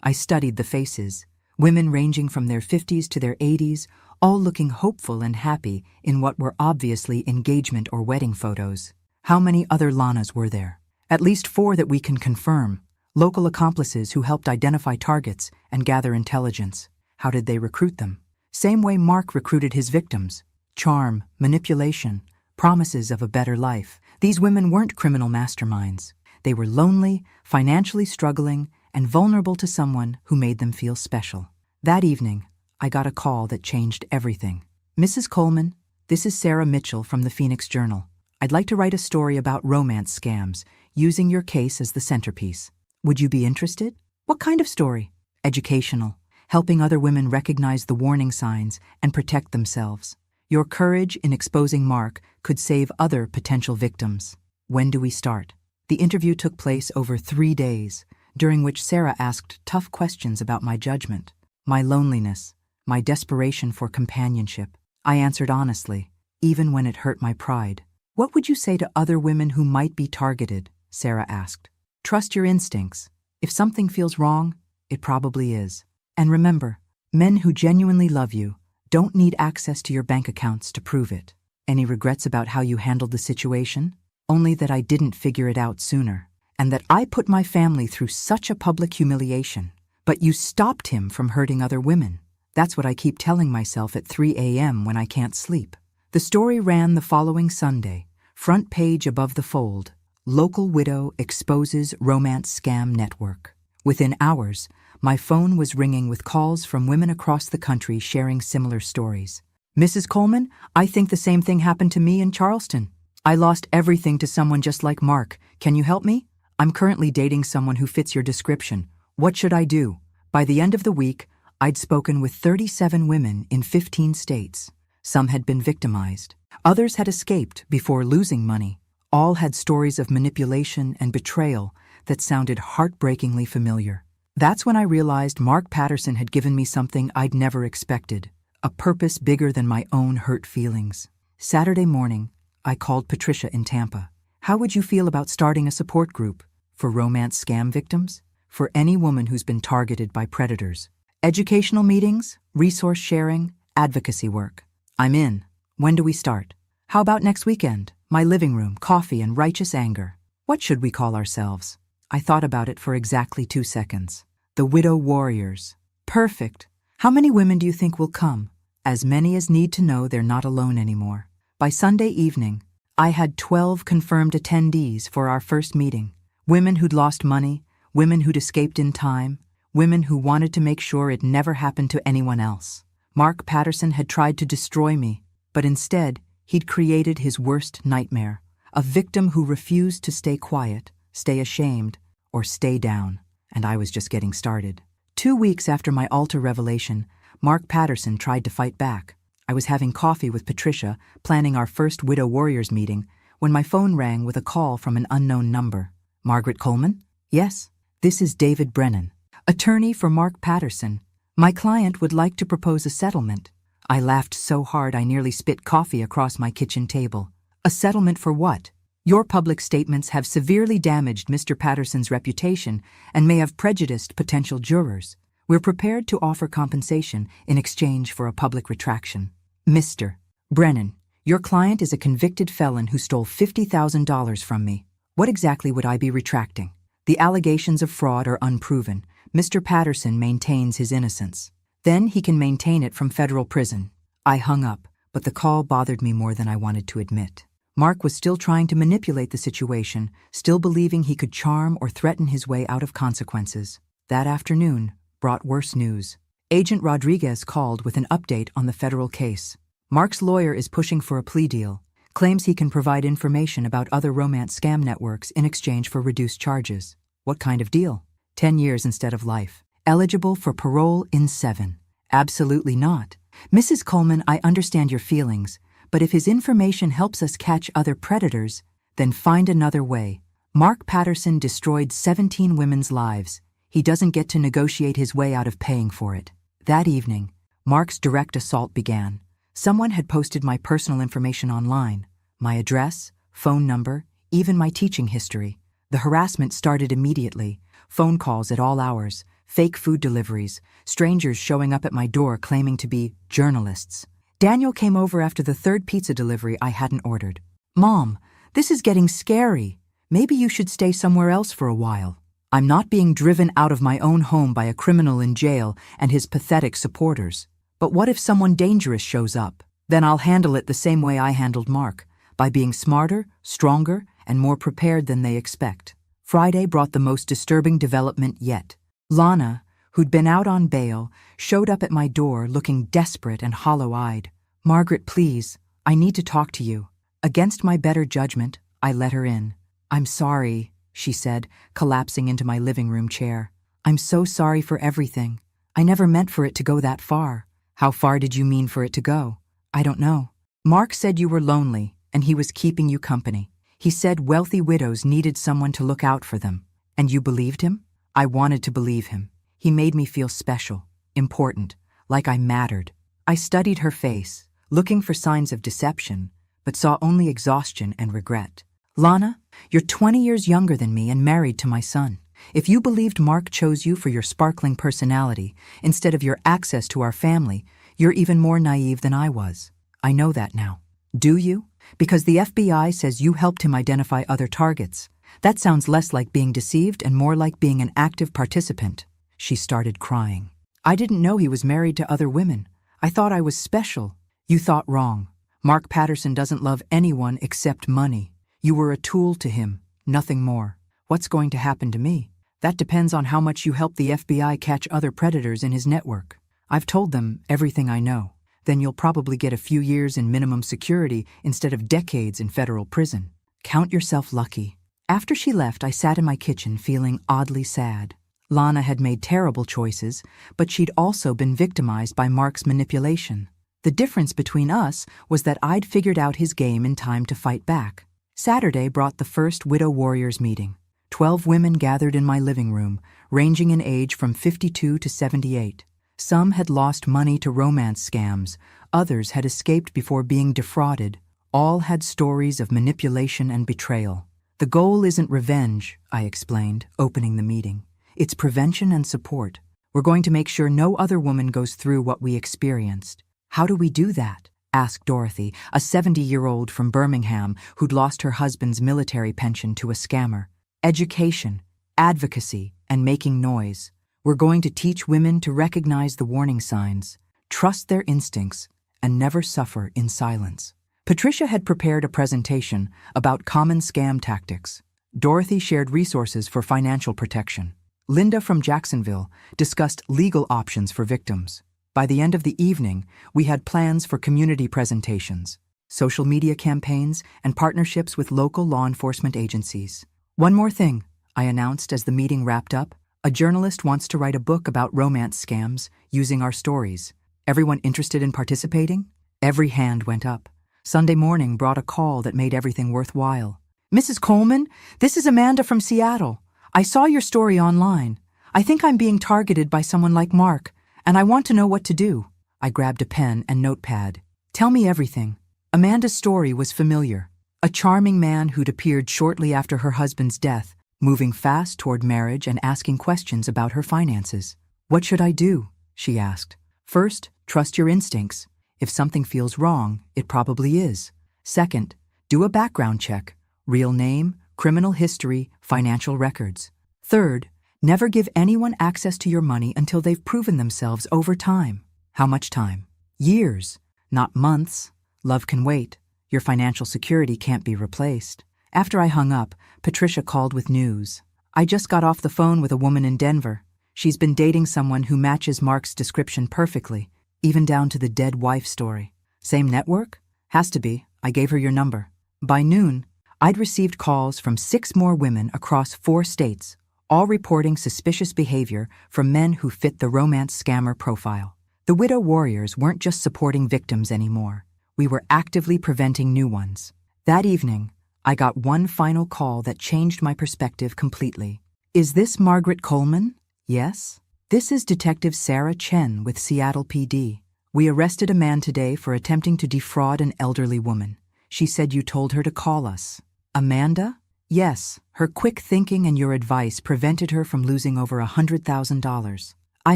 I studied the faces, women ranging from their 50s to their 80s, all looking hopeful and happy in what were obviously engagement or wedding photos. How many other Lanas were there? At least 4 that we can confirm. Local accomplices who helped identify targets and gather intelligence. How did they recruit them? Same way Mark recruited his victims. Charm, manipulation, promises of a better life. These women weren't criminal masterminds. They were lonely, financially struggling, and vulnerable to someone who made them feel special. That evening, I got a call that changed everything. Mrs. Coleman, this is Sarah Mitchell from the Phoenix Journal. I'd like to write a story about romance scams, using your case as the centerpiece. Would you be interested? What kind of story? Educational, helping other women recognize the warning signs and protect themselves. Your courage in exposing Mark could save other potential victims. When do we start? The interview took place over 3 days, during which Sarah asked tough questions about my judgment, my loneliness, my desperation for companionship. I answered honestly, even when it hurt my pride. What would you say to other women who might be targeted? Sarah asked. Trust your instincts. If something feels wrong, it probably is. And remember, men who genuinely love you don't need access to your bank accounts to prove it. Any regrets about how you handled the situation? Only that I didn't figure it out sooner, and that I put my family through such a public humiliation. But you stopped him from hurting other women. That's what I keep telling myself at 3 a.m. when I can't sleep. The story ran the following Sunday. Front page above the fold. Local widow exposes romance scam network. Within hours, my phone was ringing with calls from women across the country sharing similar stories. Mrs. Coleman, I think the same thing happened to me in Charleston. I lost everything to someone just like Mark. Can you help me? I'm currently dating someone who fits your description. What should I do? By the end of the week, I'd spoken with 37 women in 15 states. Some had been victimized. Others had escaped before losing money. All had stories of manipulation and betrayal that sounded heartbreakingly familiar. That's when I realized Mark Patterson had given me something I'd never expected, a purpose bigger than my own hurt feelings. Saturday morning, I called Patricia in Tampa. How would you feel about starting a support group for romance scam victims? For any woman who's been targeted by predators. Educational meetings, resource sharing, advocacy work. I'm in. When do we start? How about next weekend? My living room, coffee, and righteous anger. What should we call ourselves? I thought about it for exactly 2 seconds. The Widow Warriors. Perfect. How many women do you think will come? As many as need to know they're not alone anymore. By Sunday evening, I had 12 confirmed attendees for our first meeting. Women who'd lost money, women who'd escaped in time, women who wanted to make sure it never happened to anyone else. Mark Patterson had tried to destroy me, but instead, he'd created his worst nightmare, a victim who refused to stay quiet, stay ashamed, or stay down, and I was just getting started. 2 weeks after my altar revelation, Mark Patterson tried to fight back. I was having coffee with Patricia, planning our first Widow Warriors meeting, when my phone rang with a call from an unknown number. Margaret Coleman? Yes, this is David Brennan, attorney for Mark Patterson. My client would like to propose a settlement. I laughed so hard I nearly spit coffee across my kitchen table. A settlement for what? Your public statements have severely damaged Mr. Patterson's reputation and may have prejudiced potential jurors. We're prepared to offer compensation in exchange for a public retraction. Mr. Brennan, your client is a convicted felon who stole $50,000 from me. What exactly would I be retracting? The allegations of fraud are unproven. Mr. Patterson maintains his innocence. Then he can maintain it from federal prison. I hung up, but the call bothered me more than I wanted to admit. Mark was still trying to manipulate the situation, still believing he could charm or threaten his way out of consequences. That afternoon brought worse news. Agent Rodriguez called with an update on the federal case. Mark's lawyer is pushing for a plea deal, claims he can provide information about other romance scam networks in exchange for reduced charges. What kind of deal? 10 years instead of life. Eligible for parole in 7. Absolutely not. Mrs. Coleman, I understand your feelings, but if his information helps us catch other predators, then find another way. Mark Patterson destroyed 17 women's lives. He doesn't get to negotiate his way out of paying for it. That evening, Mark's direct assault began. Someone had posted my personal information online, my address, phone number, even my teaching history. The harassment started immediately. Phone calls at all hours, fake food deliveries, strangers showing up at my door claiming to be journalists. Daniel came over after the 3rd pizza delivery I hadn't ordered. Mom, this is getting scary. Maybe you should stay somewhere else for a while. I'm not being driven out of my own home by a criminal in jail and his pathetic supporters. But what if someone dangerous shows up? Then I'll handle it the same way I handled Mark, by being smarter, stronger, and more prepared than they expect. Friday brought the most disturbing development yet. Lana, who'd been out on bail, showed up at my door looking desperate and hollow-eyed. "Margaret, please, I need to talk to you." Against my better judgment, I let her in. "I'm sorry," she said, collapsing into my living room chair. "I'm so sorry for everything. I never meant for it to go that far." "How far did you mean for it to go?" "I don't know. Mark said you were lonely, and he was keeping you company. He said wealthy widows needed someone to look out for them. And you believed him?" I wanted to believe him. He made me feel special, important, like I mattered. I studied her face, looking for signs of deception, but saw only exhaustion and regret. "Lana, you're 20 years younger than me and married to my son. If you believed Mark chose you for your sparkling personality instead of your access to our family, you're even more naive than I was. I know that now." "Do you? Because the FBI says you helped him identify other targets. That sounds less like being deceived and more like being an active participant." She started crying. "I didn't know he was married to other women. I thought I was special." "You thought wrong. Mark Patterson doesn't love anyone except money. You were a tool to him, nothing more. What's going to happen to me? That depends on how much you help the FBI catch other predators in his network. I've told them everything I know. Then you'll probably get a few years in minimum security instead of decades in federal prison. Count yourself lucky." After she left, I sat in my kitchen feeling oddly sad. Lana had made terrible choices, but she'd also been victimized by Mark's manipulation. The difference between us was that I'd figured out his game in time to fight back. Saturday brought the first Widow Warriors meeting. 12 women gathered in my living room, ranging in age from 52 to 78. Some had lost money to romance scams, others had escaped before being defrauded. All had stories of manipulation and betrayal. "The goal isn't revenge," I explained, opening the meeting. "It's prevention and support. We're going to make sure no other woman goes through what we experienced." "How do we do that?" asked Dorothy, a 70-year-old from Birmingham who'd lost her husband's military pension to a scammer. "Education, advocacy, and making noise. We're going to teach women to recognize the warning signs, trust their instincts, and never suffer in silence." Patricia had prepared a presentation about common scam tactics. Dorothy shared resources for financial protection. Linda from Jacksonville discussed legal options for victims. By the end of the evening, we had plans for community presentations, social media campaigns, and partnerships with local law enforcement agencies. "One more thing," I announced as the meeting wrapped up. "A journalist wants to write a book about romance scams using our stories. Everyone interested in participating?" Every hand went up. Sunday morning brought a call that made everything worthwhile. "Mrs. Coleman, this is Amanda from Seattle. I saw your story online. I think I'm being targeted by someone like Mark, and I want to know what to do." I grabbed a pen and notepad. "Tell me everything." Amanda's story was familiar. A charming man who'd appeared shortly after her husband's death, moving fast toward marriage and asking questions about her finances. "What should I do?" she asked. "First, trust your instincts. If something feels wrong, it probably is. Second, do a background check. Real name, criminal history, financial records. Third, never give anyone access to your money until they've proven themselves over time." "How much time?" "Years, not months. Love can wait. Your financial security can't be replaced." After I hung up, Patricia called with news. "I just got off the phone with a woman in Denver. She's been dating someone who matches Mark's description perfectly, even down to the dead wife story." "Same network?" "Has to be. I gave her your number." By noon, I'd received calls from 6 more women across 4 states, all reporting suspicious behavior from men who fit the romance scammer profile. The Widow Warriors weren't just supporting victims anymore. We were actively preventing new ones. That evening, I got one final call that changed my perspective completely. "Is this Margaret Coleman?" "Yes." "This is Detective Sarah Chen with Seattle PD. We arrested a man today for attempting to defraud an elderly woman. She said you told her to call us." "Amanda?" "Yes. Her quick thinking and your advice prevented her from losing over $100,000. I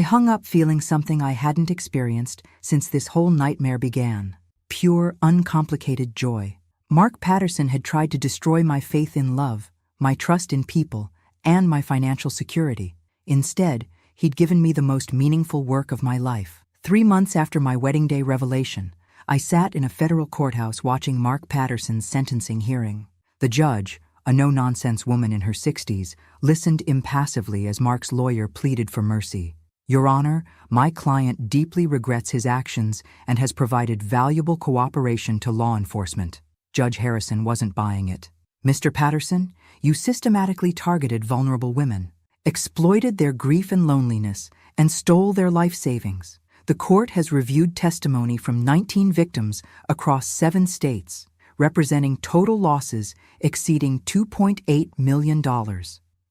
hung up feeling something I hadn't experienced since this whole nightmare began. Pure, uncomplicated joy. Mark Patterson had tried to destroy my faith in love, my trust in people, and my financial security. Instead, he'd given me the most meaningful work of my life. 3 months after my wedding day revelation, I sat in a federal courthouse watching Mark Patterson's sentencing hearing. The judge, a no-nonsense woman in her 60s, listened impassively as Mark's lawyer pleaded for mercy. "Your Honor, my client deeply regrets his actions and has provided valuable cooperation to law enforcement." Judge Harrison wasn't buying it. "Mr. Patterson, you systematically targeted vulnerable women, exploited their grief and loneliness, and stole their life savings. The court has reviewed testimony from 19 victims across 7 states, representing total losses exceeding $2.8 million.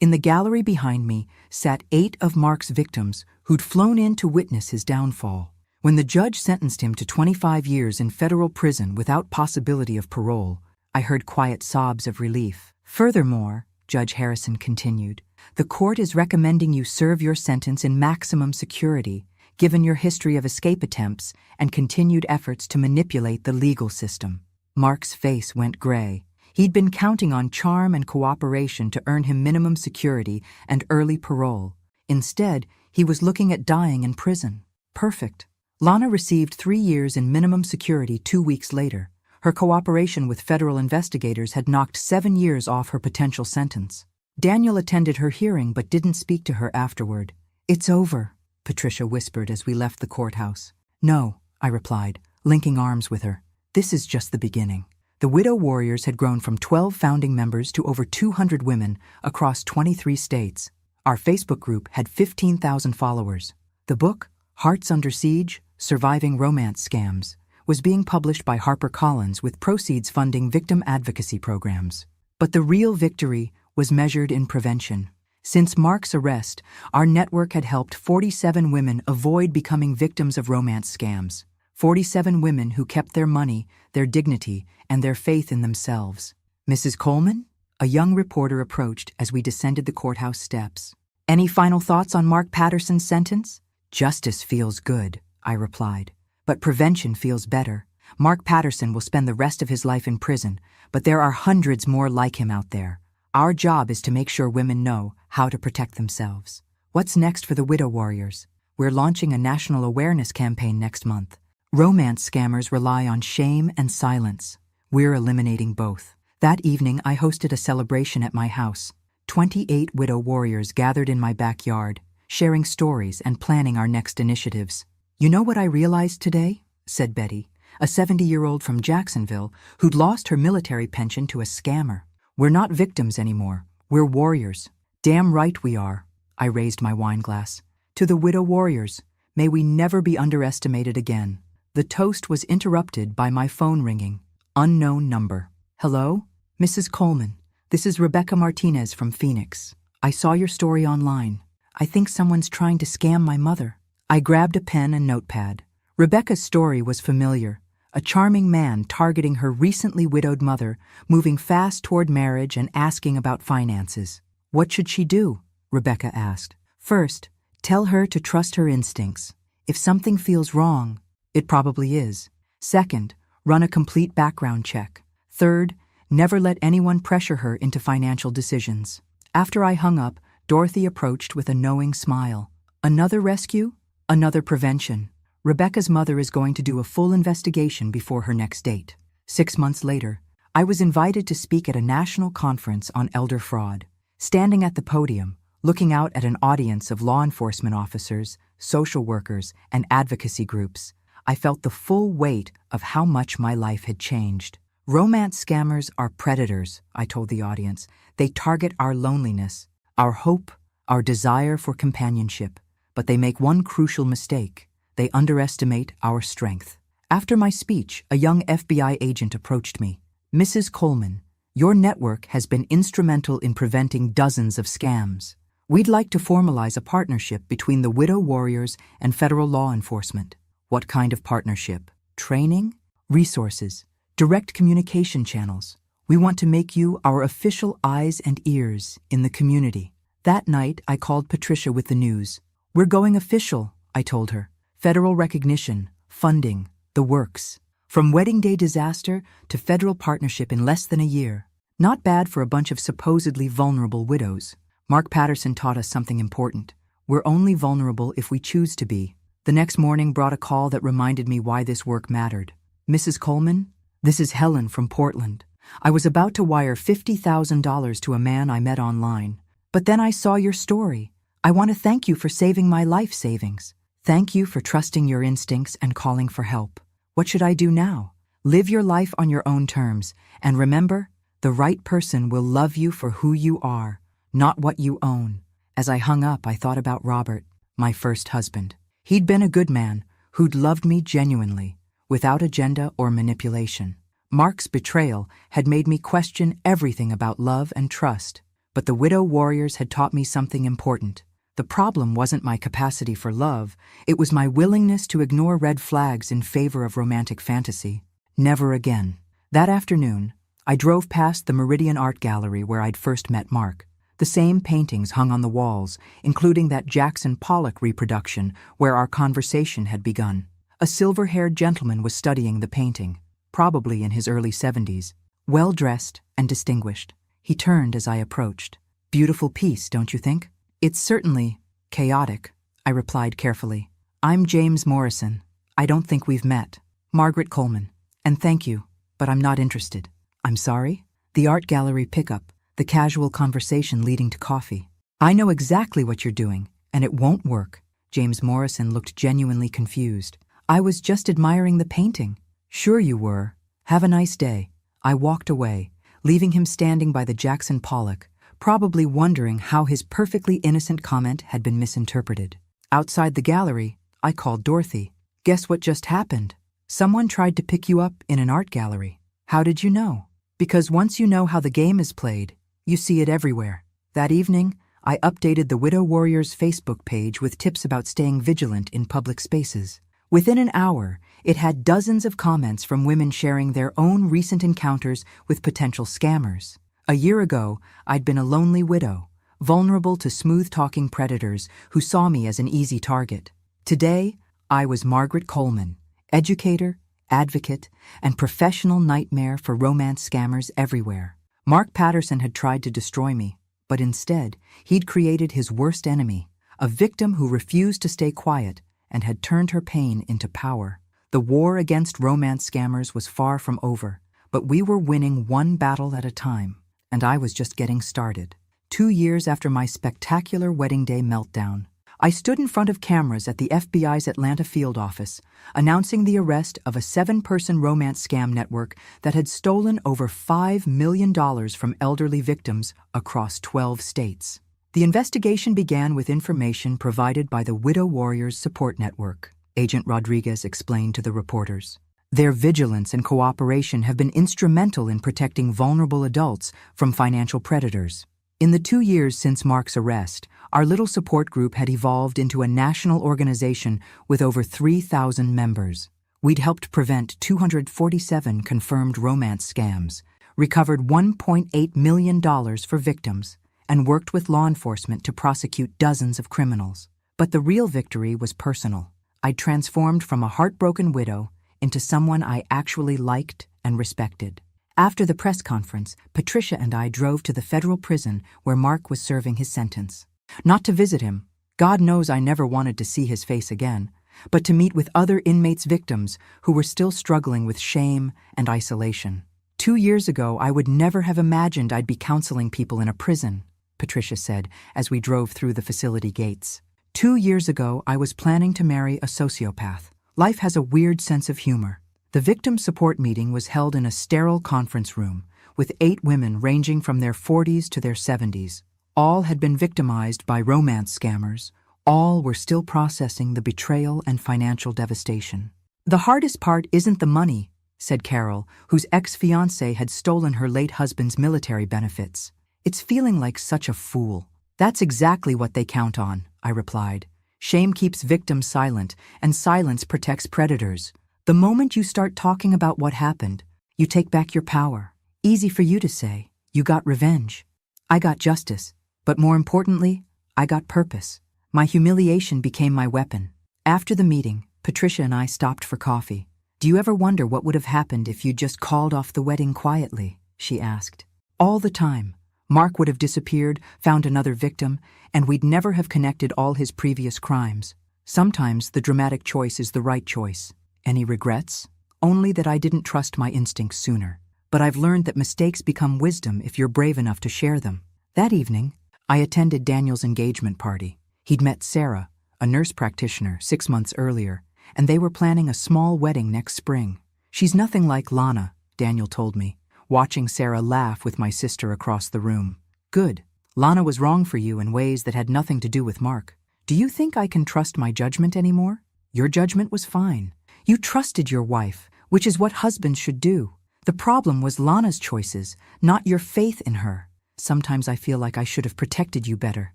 In the gallery behind me sat 8 of Mark's victims who'd flown in to witness his downfall. When the judge sentenced him to 25 years in federal prison without possibility of parole, I heard quiet sobs of relief. Furthermore, Judge Harrison continued, the court is recommending you serve your sentence in maximum security, given your history of escape attempts and continued efforts to manipulate the legal system." Mark's face went gray. He'd been counting on charm and cooperation to earn him minimum security and early parole. Instead, he was looking at dying in prison. Perfect. Lana received 3 years in minimum security 2 weeks later. Her cooperation with federal investigators had knocked 7 years off her potential sentence. Daniel attended her hearing but didn't speak to her afterward. "It's over," Patricia whispered as we left the courthouse. "No," I replied, linking arms with her. "This is just the beginning." The Widow Warriors had grown from 12 founding members to over 200 women across 23 states. Our Facebook group had 15,000 followers. The book, Hearts Under Siege, Surviving Romance Scams, was being published by HarperCollins with proceeds funding victim advocacy programs. But the real victory was measured in prevention. Since Mark's arrest, our network had helped 47 women avoid becoming victims of romance scams. 47 women who kept their money, their dignity, and their faith in themselves. "Mrs. Coleman?" A young reporter approached as we descended the courthouse steps. "Any final thoughts on Mark Patterson's sentence?" "Justice feels good," I replied. "But prevention feels better. Mark Patterson will spend the rest of his life in prison, but there are hundreds more like him out there. Our job is to make sure women know how to protect themselves." What's next for the Widow Warriors? We're launching a national awareness campaign next month. Romance scammers rely on shame and silence. We're eliminating both. That evening, I hosted a celebration at my house. 28 widow warriors gathered in my backyard, sharing stories and planning our next initiatives. "You know what I realized today?" said Betty, a 70-year-old from Jacksonville who'd lost her military pension to a scammer. "We're not victims anymore. We're warriors." "Damn right we are." I raised my wine glass. "To the widow warriors, may we never be underestimated again." The toast was interrupted by my phone ringing. Unknown number. "Hello? Mrs. Coleman. This is Rebecca Martinez from Phoenix. I saw your story online. I think someone's trying to scam my mother." I grabbed a pen and notepad. Rebecca's story was familiar. A charming man targeting her recently widowed mother, moving fast toward marriage and asking about finances. "What should she do?" Rebecca asked. "First, tell her to trust her instincts. If something feels wrong, it probably is. Second, run a complete background check. Third, never let anyone pressure her into financial decisions." After I hung up, Dorothy approached with a knowing smile. "Another rescue? Another prevention. Rebecca's mother is going to do a full investigation before her next date." 6 months later, I was invited to speak at a national conference on elder fraud. Standing at the podium, looking out at an audience of law enforcement officers, social workers, and advocacy groups, I felt the full weight of how much my life had changed. "Romance scammers are predators," I told the audience. "They target our loneliness, our hope, our desire for companionship. But they make one crucial mistake. They underestimate our strength." After my speech, a young FBI agent approached me. "Mrs. Coleman, your network has been instrumental in preventing dozens of scams. We'd like to formalize a partnership between the Widow Warriors and federal law enforcement." "What kind of partnership?" "Training, resources, direct communication channels. We want to make you our official eyes and ears in the community." That night, I called Patricia with the news. "We're going official," I told her. "Federal recognition, funding, the works. From wedding day disaster to federal partnership in less than a year." Not bad for a bunch of supposedly vulnerable widows. Mark Patterson taught us something important. We're only vulnerable if we choose to be. The next morning brought a call that reminded me why this work mattered. Mrs. Coleman? This is Helen from Portland. I was about to wire $50,000 to a man I met online. But then I saw your story. I want to thank you for saving my life savings. Thank you for trusting your instincts and calling for help. What should I do now? Live your life on your own terms. And remember, the right person will love you for who you are, not what you own. As I hung up, I thought about Robert, my first husband. He'd been a good man who'd loved me genuinely, without agenda or manipulation. Mark's betrayal had made me question everything about love and trust. But the widow warriors had taught me something important. The problem wasn't my capacity for love, it was my willingness to ignore red flags in favor of romantic fantasy. Never again. That afternoon, I drove past the Meridian Art Gallery where I'd first met Mark. The same paintings hung on the walls, including that Jackson Pollock reproduction where our conversation had begun. A silver-haired gentleman was studying the painting, probably in his early 70s, well-dressed and distinguished. He turned as I approached. Beautiful piece, don't you think? It's certainly chaotic, I replied carefully. I'm James Morrison. I don't think we've met. Margaret Coleman. And thank you, but I'm not interested. I'm sorry? The art gallery pickup, the casual conversation leading to coffee. I know exactly what you're doing, and it won't work. James Morrison looked genuinely confused. I was just admiring the painting. Sure you were. Have a nice day. I walked away, leaving him standing by the Jackson Pollock, probably wondering how his perfectly innocent comment had been misinterpreted. Outside the gallery, I called Dorothy. Guess what just happened? Someone tried to pick you up in an art gallery. How did you know? Because once you know how the game is played, you see it everywhere. That evening, I updated the Widow Warriors Facebook page with tips about staying vigilant in public spaces. Within an hour, it had dozens of comments from women sharing their own recent encounters with potential scammers. A year ago, I'd been a lonely widow, vulnerable to smooth-talking predators who saw me as an easy target. Today, I was Margaret Coleman, educator, advocate, and professional nightmare for romance scammers everywhere. Mark Patterson had tried to destroy me, but instead, he'd created his worst enemy, a victim who refused to stay quiet and had turned her pain into power. The war against romance scammers was far from over, but we were winning one battle at a time, and I was just getting started. 2 years after my spectacular wedding day meltdown, I stood in front of cameras at the FBI's Atlanta field office, announcing the arrest of a 7-person romance scam network that had stolen over $5 million from elderly victims across 12 states. The investigation began with information provided by the Widow Warriors Support Network, Agent Rodriguez explained to the reporters. Their vigilance and cooperation have been instrumental in protecting vulnerable adults from financial predators. In the 2 years since Mark's arrest, our little support group had evolved into a national organization with over 3,000 members. We'd helped prevent 247 confirmed romance scams, recovered $1.8 million for victims, and worked with law enforcement to prosecute dozens of criminals. But the real victory was personal. I'd transformed from a heartbroken widow into someone I actually liked and respected. After the press conference, Patricia and I drove to the federal prison where Mark was serving his sentence. Not to visit him, God knows I never wanted to see his face again, but to meet with other inmates' victims who were still struggling with shame and isolation. 2 years ago, I would never have imagined I'd be counseling people in a prison, Patricia said as we drove through the facility gates. 2 years ago, I was planning to marry a sociopath. Life has a weird sense of humor. The victim support meeting was held in a sterile conference room with 8 women ranging from their 40s to their 70s. All had been victimized by romance scammers. All were still processing the betrayal and financial devastation. The hardest part isn't the money, said Carol, whose ex-fiancé had stolen her late husband's military benefits. It's feeling like such a fool. That's exactly what they count on, I replied. Shame keeps victims silent, and silence protects predators. The moment you start talking about what happened, you take back your power. Easy for you to say, you got revenge. I got justice, but more importantly, I got purpose. My humiliation became my weapon. After the meeting, Patricia and I stopped for coffee. Do you ever wonder what would have happened if you'd just called off the wedding quietly? She asked. All the time. Mark would have disappeared, found another victim, and we'd never have connected all his previous crimes. Sometimes the dramatic choice is the right choice. Any regrets? Only that I didn't trust my instincts sooner. But I've learned that mistakes become wisdom if you're brave enough to share them. That evening, I attended Daniel's engagement party. He'd met Sarah, a nurse practitioner, 6 months earlier, and they were planning a small wedding next spring. She's nothing like Lana, Daniel told me, watching Sarah laugh with my sister across the room. Good. Lana was wrong for you in ways that had nothing to do with Mark. Do you think I can trust my judgment anymore? Your judgment was fine. You trusted your wife, which is what husbands should do. The problem was Lana's choices, not your faith in her. Sometimes I feel like I should have protected you better.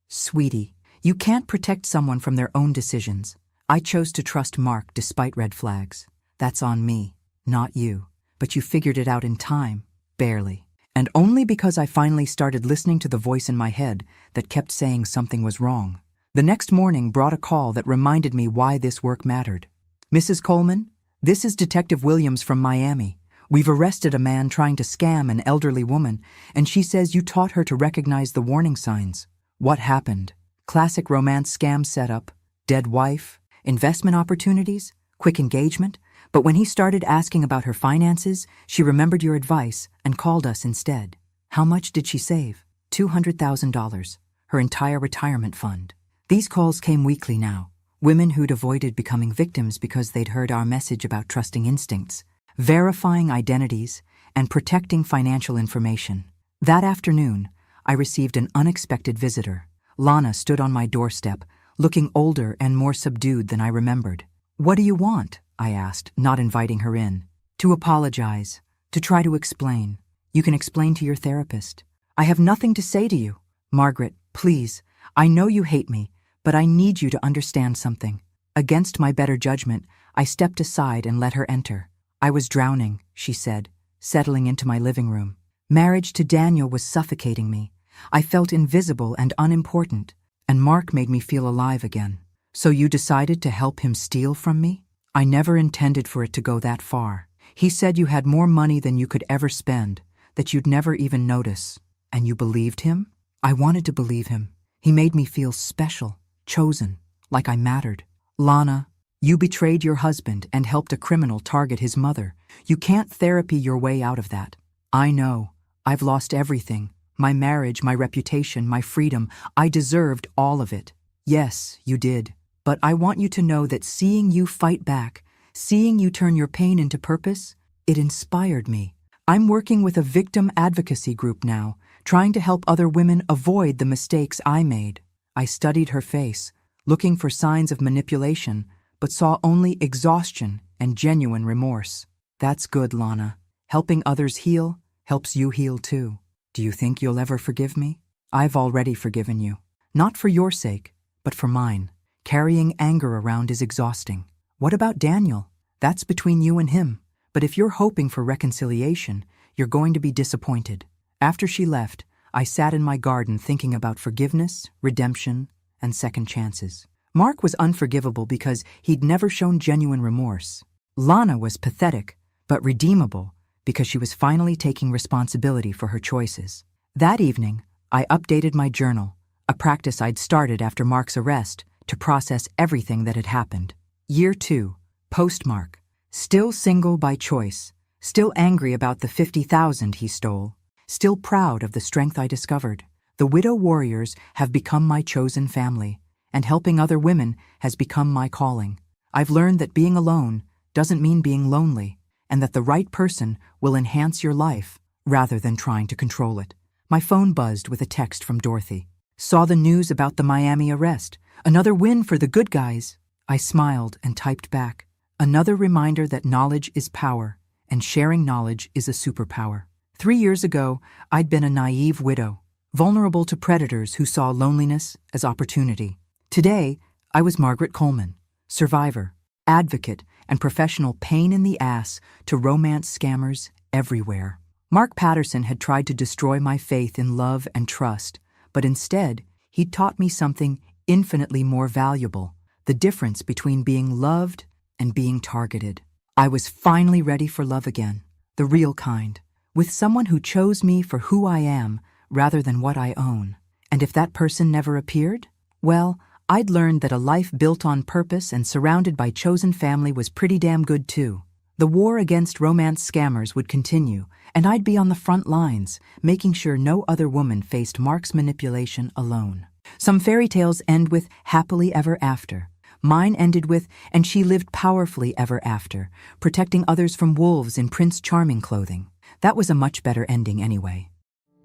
Sweetie, you can't protect someone from their own decisions. I chose to trust Mark despite red flags. That's on me, not you. But you figured it out in time, barely. And only because I finally started listening to the voice in my head that kept saying something was wrong. The next morning brought a call that reminded me why this work mattered. Mrs. Coleman, this is Detective Williams from Miami. We've arrested a man trying to scam an elderly woman, and she says you taught her to recognize the warning signs. What happened? Classic romance scam setup, dead wife, investment opportunities, quick engagement. But when he started asking about her finances, she remembered your advice and called us instead. How much did she save? $200,000, her entire retirement fund. These calls came weekly now. Women who'd avoided becoming victims because they'd heard our message about trusting instincts, verifying identities, and protecting financial information. That afternoon, I received an unexpected visitor. Lana stood on my doorstep, looking older and more subdued than I remembered. What do you want? I asked, not inviting her in. To apologize, to try to explain. You can explain to your therapist. I have nothing to say to you. Margaret, please, I know you hate me, but I need you to understand something. Against my better judgment, I stepped aside and let her enter. I was drowning, she said, settling into my living room. Marriage to Daniel was suffocating me. I felt invisible and unimportant, and Mark made me feel alive again. So you decided to help him steal from me? I never intended for it to go that far. He said you had more money than you could ever spend, that you'd never even notice. And you believed him? I wanted to believe him. He made me feel special, chosen, like I mattered. Lana, you betrayed your husband and helped a criminal target his mother. You can't therapy your way out of that. I know. I've lost everything. My marriage, my reputation, my freedom. I deserved all of it. Yes, you did. But I want you to know that seeing you fight back, seeing you turn your pain into purpose, it inspired me. I'm working with a victim advocacy group now, trying to help other women avoid the mistakes I made. I studied her face, looking for signs of manipulation, but saw only exhaustion and genuine remorse. That's good, Lana. Helping others heal helps you heal too. Do you think you'll ever forgive me? I've already forgiven you. Not for your sake, but for mine. Carrying anger around is exhausting. What about Daniel? That's between you and him. But if you're hoping for reconciliation, you're going to be disappointed. After she left, I sat in my garden thinking about forgiveness, redemption, and second chances. Mark was unforgivable because he'd never shown genuine remorse. Lana was pathetic, but redeemable because she was finally taking responsibility for her choices. That evening, I updated my journal, a practice I'd started after Mark's arrest, to process everything that had happened. Year 2, postmark. Still single by choice, still angry about the $50,000 he stole, still proud of the strength I discovered. The widow warriors have become my chosen family, and helping other women has become my calling. I've learned that being alone doesn't mean being lonely, and that the right person will enhance your life rather than trying to control it. My phone buzzed with a text from Dorothy. Saw the news about the Miami arrest. Another win for the good guys. I smiled and typed back. Another reminder that knowledge is power, and sharing knowledge is a superpower. 3 years ago, I'd been a naive widow, vulnerable to predators who saw loneliness as opportunity. Today, I was Margaret Coleman, survivor, advocate, and professional pain in the ass to romance scammers everywhere. Mark Patterson had tried to destroy my faith in love and trust, but instead, he'd taught me something infinitely more valuable, the difference between being loved and being targeted. I was finally ready for love again, the real kind, with someone who chose me for who I am rather than what I own. And if that person never appeared? Well, I'd learned that a life built on purpose and surrounded by chosen family was pretty damn good too. The war against romance scammers would continue, and I'd be on the front lines, making sure no other woman faced Mark's manipulation alone. Some fairy tales end with happily ever after. Mine ended with, and she lived powerfully ever after, protecting others from wolves in Prince Charming clothing. That was a much better ending anyway.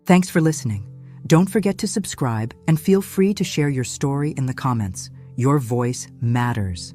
Thanks for listening. Don't forget to subscribe and feel free to share your story in the comments. Your voice matters.